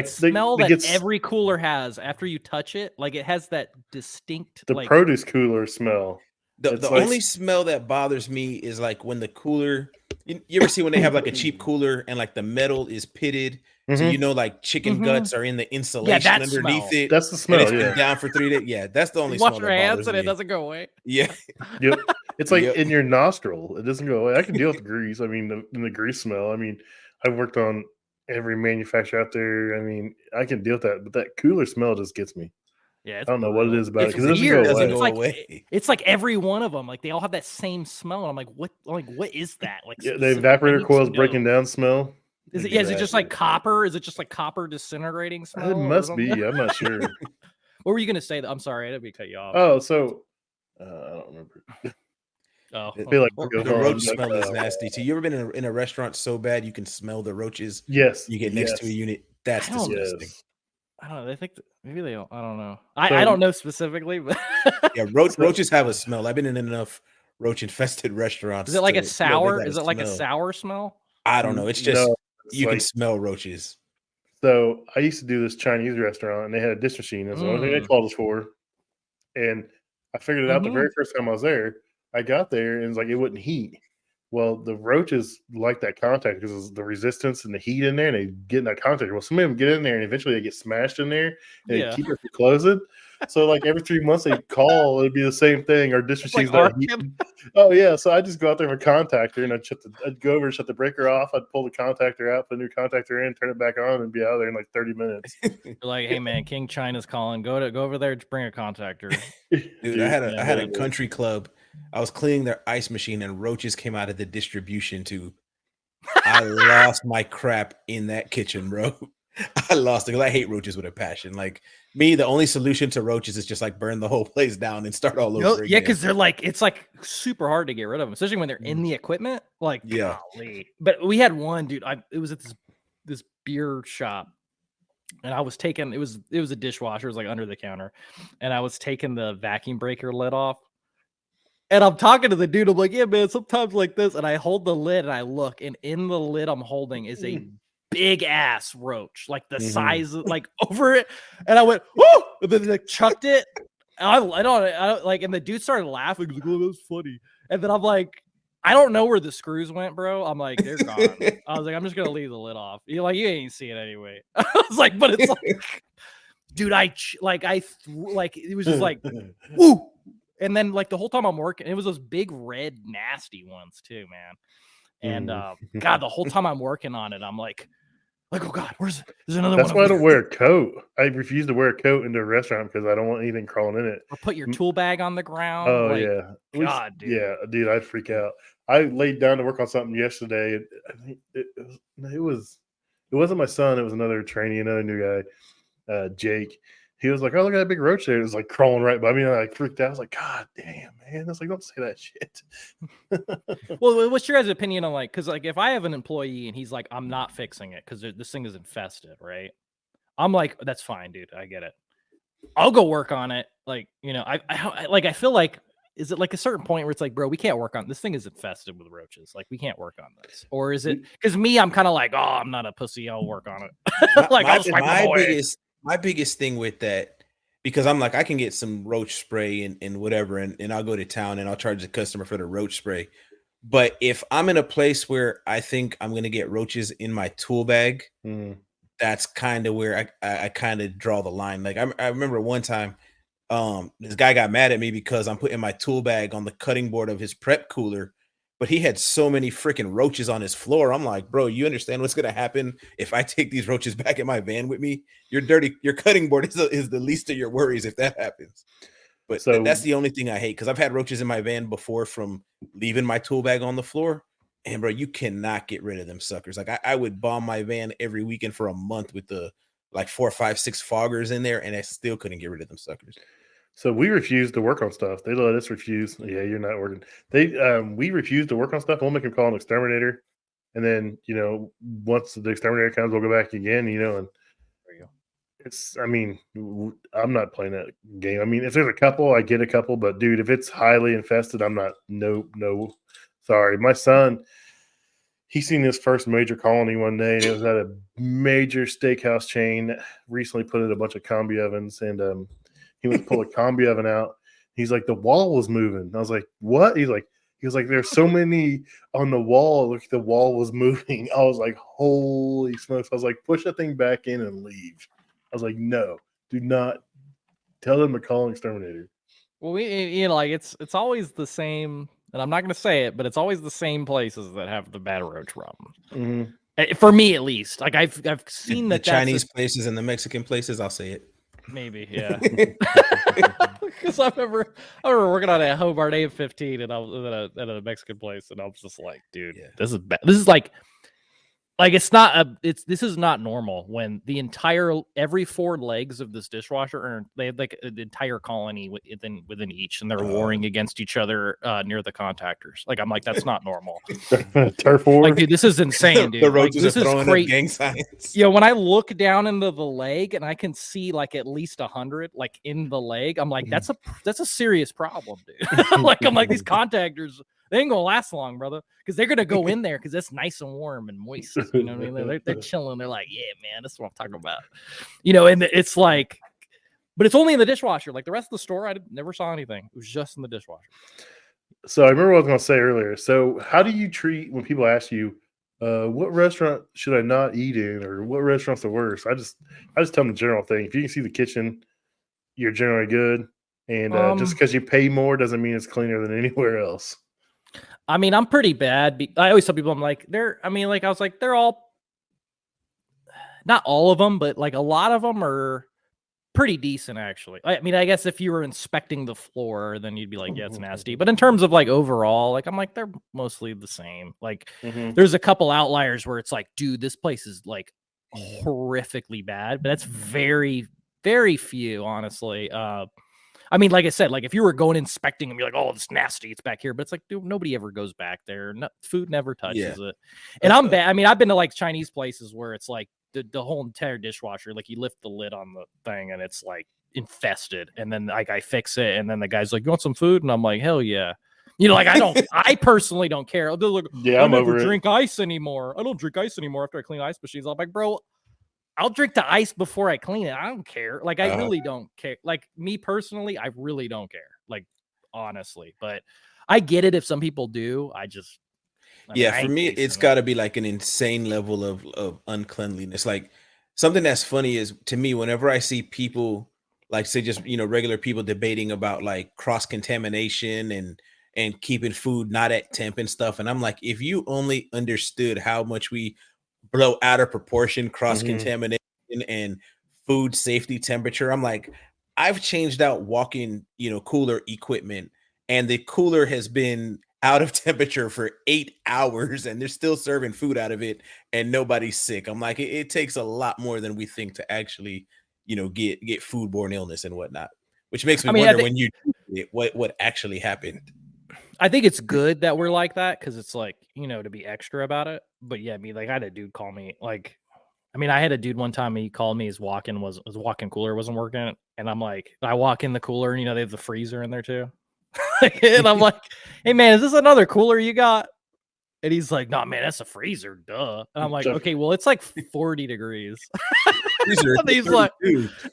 smell that every cooler has after you touch it, like it has that distinct produce cooler smell. The only smell that bothers me is like when the cooler. You ever see when they have like a cheap cooler and like the metal is pitted, so like chicken guts are in the insulation underneath it. That's the smell. It's been down for 3 days. Yeah, that's the only smell. Wash your hands and it doesn't go away. Yeah. Yep. It's like in your nostril. It doesn't go away. I can deal with the grease. I mean, the grease smell. I mean, I've worked on every manufacturer out there. I mean, I can deal with that, but that cooler smell just gets me. Yeah, I don't know what it is about it because it doesn't go away. It's like every one of them, like they all have that same smell. And I'm like, what? Like, what is that? Like, the evaporator coils breaking down smell. Is it? Yeah, is it just like copper? Is it just like copper disintegrating smell? It must be. I'm not sure. What were you gonna say? I'm sorry, I didn't mean to cut you off. Oh, so I don't remember. Oh, I feel like the roach smell is nasty too. You ever been in a restaurant so bad you can smell the roaches? Yes. You get next to a unit. That's disgusting. Yes. I don't know. They think maybe they don't. I don't know. I don't know specifically, but yeah, roaches have a smell. I've been in enough roach infested restaurants. Is it like a sour? Is it like a sour smell? I don't know. It's just you can smell roaches. So I used to do this Chinese restaurant, and they had a dish machine. That's the only thing they called us for. And I figured it out the very first time I was there. I got there, and it's like it wouldn't heat. Well, the roaches like that contact because the resistance and the heat in there, and they get in that contact. Well, some of them get in there, and eventually they get smashed in there, and they Yeah. keep it from closing. So, like every 3 months, they call. It'd be the same thing. Our dish It's like receives that heat. Arkin. Oh yeah, so I just go out there with a contactor, and I'd go over and shut the breaker off. I'd pull the contactor out, put a new contactor in, turn it back on, and be out there in like 30 minutes. You're like, hey man, King China's calling. Go over there, just bring a contactor. Dude, I had a man. country club. I was cleaning their ice machine and roaches came out of the distribution tube. I lost my crap in that kitchen, bro. I lost it because I hate roaches with a passion. Like me, the only solution to roaches is just like burn the whole place down and start all over again. Yeah, because they're like, it's like super hard to get rid of them, especially when they're in the equipment. Like, Yeah. golly. But we had one dude. It was at this beer shop, and I was taking it was a dishwasher. It was like under the counter, and I was taking the vacuum breaker lid off. And I'm talking to the dude. I'm like, yeah, man, sometimes like this. And I hold the lid and I look, and in the lid I'm holding is a big ass roach, like the size of, like over it. And I went, whoo! And then like chucked it. And I don't like, and the dude started laughing. He was like, oh, that was funny. And then I'm like, I don't know where the screws went, bro. I'm like, they're gone. I was like, I'm just gonna leave the lid off. You're like, you ain't see it anyway. I was like, but it's like, dude, it was just like, woo. And then like the whole time I'm working, it was those big red nasty ones too, man. And God, the whole time I'm working on it, I'm like, oh God, there's another one. That's why I don't wear a coat. I refuse to wear a coat into a restaurant because I don't want anything crawling in it. Or put your tool bag on the ground. Oh like, yeah, God, dude. Yeah, dude, I'd freak out. I laid down to work on something yesterday. I think it wasn't my son. It was another trainee, another new guy, Jake. He was like, "Oh, look at that big roach there!" It was like crawling right by me, and I like freaked out. I was like, "God damn, man!" I was like, "Don't say that shit." Well, what's your guys' opinion on like, because like if I have an employee and he's like, "I'm not fixing it because this thing is infested," right? I'm like, "That's fine, dude. I get it. I'll go work on it." Like, you know, I feel like, is it like a certain point where it's like, bro, we can't work on this thing is infested with roaches. Like, we can't work on this. Or is it because me, I'm kind of like, oh, I'm not a pussy. I'll work on it. Like, I'll just wipe them away. My biggest thing with that, because I'm like, I can get some roach spray and whatever, and I'll go to town and I'll charge the customer for the roach spray. But if I'm in a place where I think I'm going to get roaches in my tool bag, that's kind of where I kind of draw the line. Like I remember one time, this guy got mad at me because I'm putting my tool bag on the cutting board of his prep cooler, but he had so many freaking roaches on his floor. I'm like, bro, you understand what's going to happen if I take these roaches back in my van with me? Your cutting board is the least of your worries if that happens. But that's the only thing I hate, because I've had roaches in my van before from leaving my tool bag on the floor. And bro, you cannot get rid of them suckers. Like I would bomb my van every weekend for a month with the like 4, 5, 6 foggers in there, and I still couldn't get rid of them suckers. So we refused to work on stuff. They let us refuse. Yeah, you're not working. We refused to work on stuff. We'll make them call an exterminator, and then once the exterminator comes, we'll go back again. And There you go. it's. I mean, I'm not playing that game. I mean, if there's a couple, I get a couple, but dude, if it's highly infested, I'm not. No, sorry. My son, he seen his first major colony one day, and it was at a major steakhouse chain that recently put in a bunch of combi ovens, and he went to pull a combi oven out. He's like, the wall was moving. I was like, what? He was like, there's so many on the wall. Look, the wall was moving. I was like, holy smokes. I was like, push that thing back in and leave. I was like, no, do not tell them to call an exterminator. Well, like it's always the same, and I'm not going to say it, but it's always the same places that have the bad roach problem. For me, at least. Like I've seen the Chinese places and the Mexican places. I'll say it. Maybe, yeah. Because I remember working on a Hobart A15, and I was at a Mexican place, and I was just like, dude, this is bad. This is like this is not normal when every 4 legs of this dishwasher they have like an entire colony within each, and they're warring against each other near the contactors. Like, I'm like, that's not normal. Turf war. Like, dude, this is insane, dude. The roaches like, this are throwing is up gang signs. Yeah, when I look down into the leg and I can see like at least 100 like in the leg, I'm like, that's a serious problem, dude. I'm like, these contactors, they ain't gonna last long, brother, because they're gonna go in there because it's nice and warm and moist. You know what I mean? They're chilling. They're like, yeah, man, this is what I'm talking about. And it's like, but it's only in the dishwasher. Like the rest of the store, I never saw anything. It was just in the dishwasher. So I remember what I was going to say earlier. So how do you treat when people ask you, what restaurant should I not eat in, or what restaurant's the worst? I just tell them the general thing. If you can see the kitchen, you're generally good, and just because you pay more doesn't mean it's cleaner than anywhere else. I mean, I'm pretty bad. I always tell people, I'm like, they're all, not all of them, but like a lot of them are pretty decent, actually. I mean, I guess if you were inspecting the floor, then you'd be like, yeah, it's nasty. But in terms of like overall, like I'm like, they're mostly the same. Like there's a couple outliers where it's like, dude, this place is like horrifically bad, but that's very, very few, honestly. I mean, like I said, like if you were going inspecting and be like, oh, it's nasty, it's back here, but it's like, dude, nobody ever goes back there. No, food never touches it. And I'm bad. I mean, I've been to like Chinese places where it's like the whole entire dishwasher, like you lift the lid on the thing and it's like infested, and then like I fix it, and then the guy's like, you want some food? And I'm like, hell yeah. You know, like I personally don't care. They're like, yeah, I never drink ice anymore. I don't drink ice anymore after I clean ice machines. I'm like, bro, I'll drink the ice before I clean it. I don't care. Like, I really don't care. Like, me personally, I really don't care. Like, honestly. But I get it if some people do. I mean, for me, it's got to be like an insane level of uncleanliness. Like, something that's funny is, to me, whenever I see people, like, say, just, regular people debating about like cross-contamination and keeping food not at temp and stuff. And I'm like, if you only understood how much we blow out of proportion cross-contamination and food safety temperature. I'm like, I've changed out walk-in, cooler equipment, and the cooler has been out of temperature for 8 hours and they're still serving food out of it and nobody's sick. I'm like, it takes a lot more than we think to actually, get foodborne illness and whatnot, which makes me wonder when you what actually happened. I think it's good that we're like that, because it's like, to be extra about it. But yeah, I mean, like I had a dude call me, like, I mean, I had a dude one time, he called me, his walk-in cooler wasn't working. And I'm like, I walk in the cooler and they have the freezer in there too. And I'm like, hey man, is this another cooler you got? And he's like, no, man, that's a freezer, duh. And I'm like, okay, well, it's like 40 degrees. And he's like,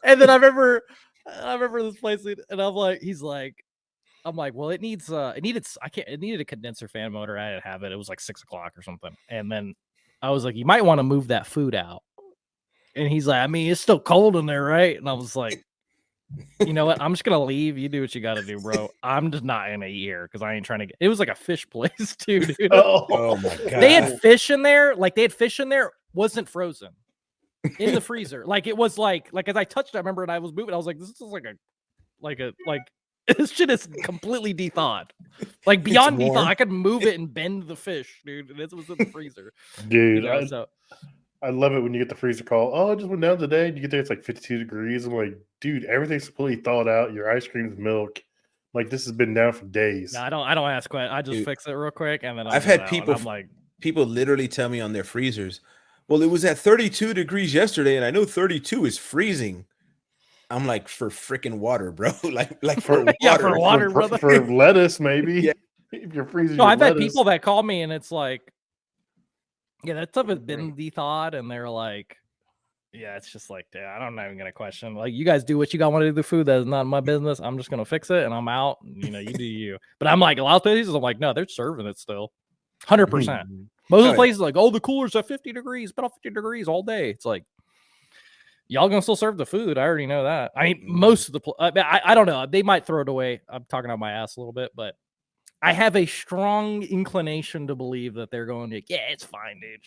and then I remember this place, and I'm like, I'm like, well, it needed a condenser fan motor. I didn't have it. It was like 6 o'clock or something. And then I was like, you might want to move that food out. And he's like, I mean, it's still cold in there, right? And I was like, you know what? I'm just going to leave. You do what you got to do, bro. I'm just not going to eat here because I ain't trying to get, it was like a fish place too, dude. Oh my God. They had fish in there. Wasn't frozen in the freezer. Like it was like as I touched it, I remember, and I was moving. I was like, this is like this shit is completely de-thawed. Like beyond de-thawed. I could move it and bend the fish, dude. And this was in the freezer. Dude, I love it when you get the freezer call. Oh, I just went down today. And you get there, it's like 52 degrees. I'm like, dude, everything's completely thawed out. Your ice cream's milk. Like, this has been down for days. No, I don't ask questions. I just fix it real quick, and then I've had people literally tell me on their freezers, well, it was at 32 degrees yesterday, and I know 32 is freezing. I'm like, for freaking water, bro. like for water. Yeah, for water, brother. For lettuce, maybe. Yeah. If you're freezing. No, I've had people that call me, and it's like, yeah, that stuff has been de-thawed, and they're like, yeah, it's just like, yeah, I'm not even gonna question. Like, you guys do what you got want to do with the food. That is not my business. I'm just gonna fix it, and I'm out. And, you do you. But I'm like, a lot of places, I'm like, no, they're serving it still, 100%. Most of the places, like, oh, the cooler's at 50 degrees, been on 50 degrees all day. It's like, y'all gonna still serve the food. I already know that. I mean, most of the, I don't know. They might throw it away. I'm talking out my ass a little bit, but I have a strong inclination to believe that they're going to, yeah, it's fine, dude.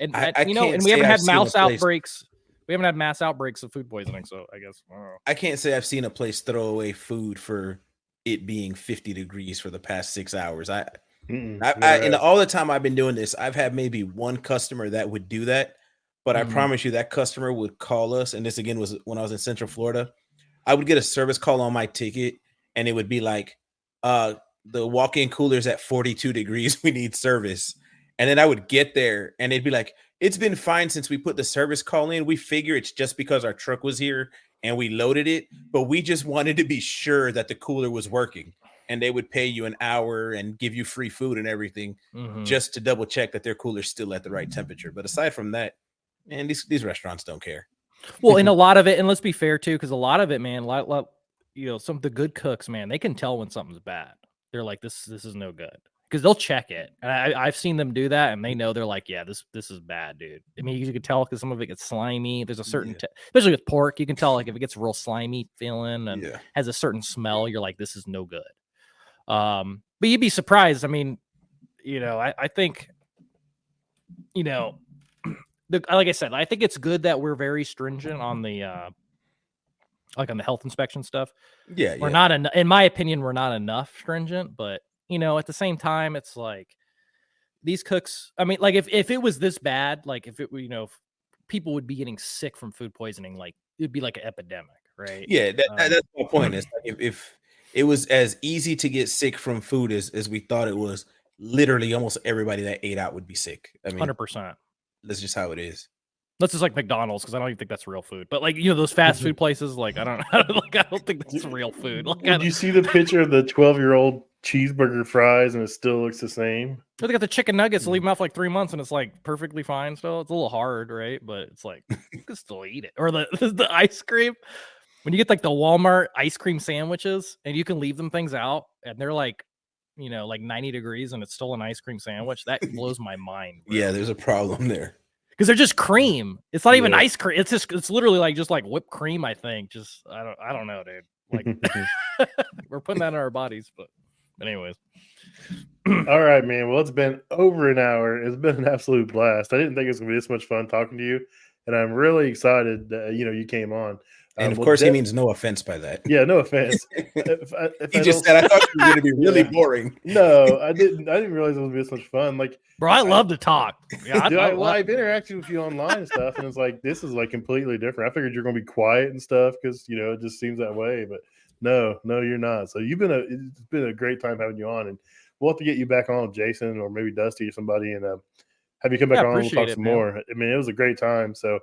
And and we haven't had mass outbreaks. We haven't had mass outbreaks of food poisoning, so I guess I can't say I've seen a place throw away food for it being 50 degrees for the past 6 hours. And all the time I've been doing this, I've had maybe one customer that would do that, but I promise you that customer would call us. And this again was when I was in Central Florida. I would get a service call on my ticket, and it would be like, the walk-in cooler's at 42 degrees. We need service. And then I would get there, and it'd be like, it's been fine since we put the service call in. We figure it's just because our truck was here and we loaded it, but we just wanted to be sure that the cooler was working. And they would pay you an hour and give you free food and everything just to double check that their cooler's still at the right temperature. But aside from that, man, these restaurants don't care. Well, and a lot of it, and let's be fair too, because a lot of it, man, some of the good cooks, man, they can tell when something's bad. they're like, this is no good. Because they'll check it. And I've seen them do that, and they know they're like, yeah, this is bad, dude. I mean, you can tell because some of it gets slimy. There's a certain, especially with pork, you can tell like if it gets real slimy feeling and has a certain smell, you're like, this is no good. But you'd be surprised. I mean, I think, like I said, I think it's good that we're very stringent on the like on the health inspection stuff. We're not in my opinion, we're not enough stringent, but at the same time, it's like these cooks. I mean, like if it was this bad, like if it were, if people would be getting sick from food poisoning, like it'd be like an epidemic, right? Yeah, that's my point. Is like if it was as easy to get sick from food as we thought it was, literally almost everybody that ate out would be sick. I mean, 100%. That's just how it is. That's just like McDonald's, because I don't even think that's real food. But like those fast food places, like I don't think that's real food. Like, Did you see the picture of the 12-year-old cheeseburger fries and it still looks the same? They got the chicken nuggets, leave them out for like 3 months, and it's like perfectly fine still. It's a little hard, right? But it's like you can still eat it. Or the ice cream. When you get like the Walmart ice cream sandwiches and you can leave them things out and they're like, like 90 degrees and it's still an ice cream sandwich, that blows my mind. Bro. Yeah, there's a problem there. Because they're just cream. It's not even ice cream. It's literally just like whipped cream, I think. Just I don't know, dude. Like we're putting that in our bodies, but anyways. All right, man. Well, it's been over an hour. It's been an absolute blast. I didn't think it was gonna be this much fun talking to you, and I'm really excited that you came on. And of course, he means no offense by that. Yeah, no offense. He just said I thought you were going to be really boring. No, I didn't. I didn't realize it would be this much fun. Like, bro, I love to talk. Yeah, I've interacted with you online and stuff, and it's like this is like completely different. I figured you're going to be quiet and stuff because it just seems that way. But no, you're not. So it's been a great time having you on, and we'll have to get you back on with Jason or maybe Dusty or somebody, and have you come back on and we'll talk some more. I mean, it was a great time. So,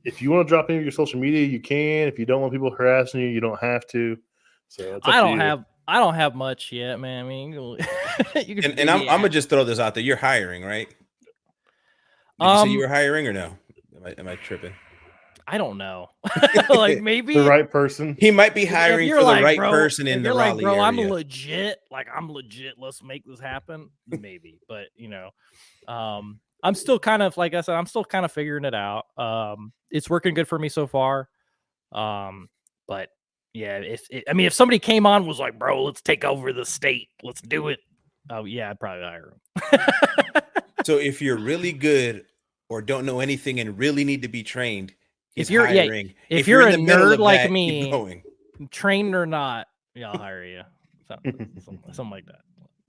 if you want to drop any of your social media, you can. If you don't want people harassing you, you don't have to. So I don't have much yet, man. I mean, you can and I'm gonna just throw this out there. You're hiring, right? Did you say you were hiring or no? Am I tripping? I don't know. Like maybe the right person. He might be hiring for the right person in the Raleigh area. I'm legit. Let's make this happen. Maybe, but I'm still kind of, like I said, I'm still kind of figuring it out. It's working good for me so far. But yeah, if somebody came on and was like, bro, let's take over the state, let's do it. Oh yeah, I'd probably hire him. So if you're really good or don't know anything and really need to be trained, if you're hiring. If you're a nerd like me, trained or not, I'll hire you. Something like that.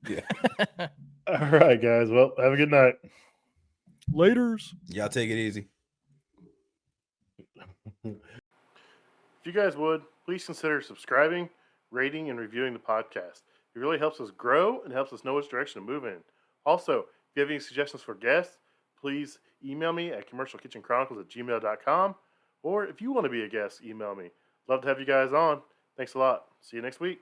Yeah. All right, guys. Well, have a good night. Laters. Y'all take it easy. If you guys would, please consider subscribing, rating, and reviewing the podcast. It really helps us grow and helps us know which direction to move in. Also, if you have any suggestions for guests, please email me at commercialkitchenchronicles@gmail.com. Or if you want to be a guest, email me. Love to have you guys on. Thanks a lot. See you next week.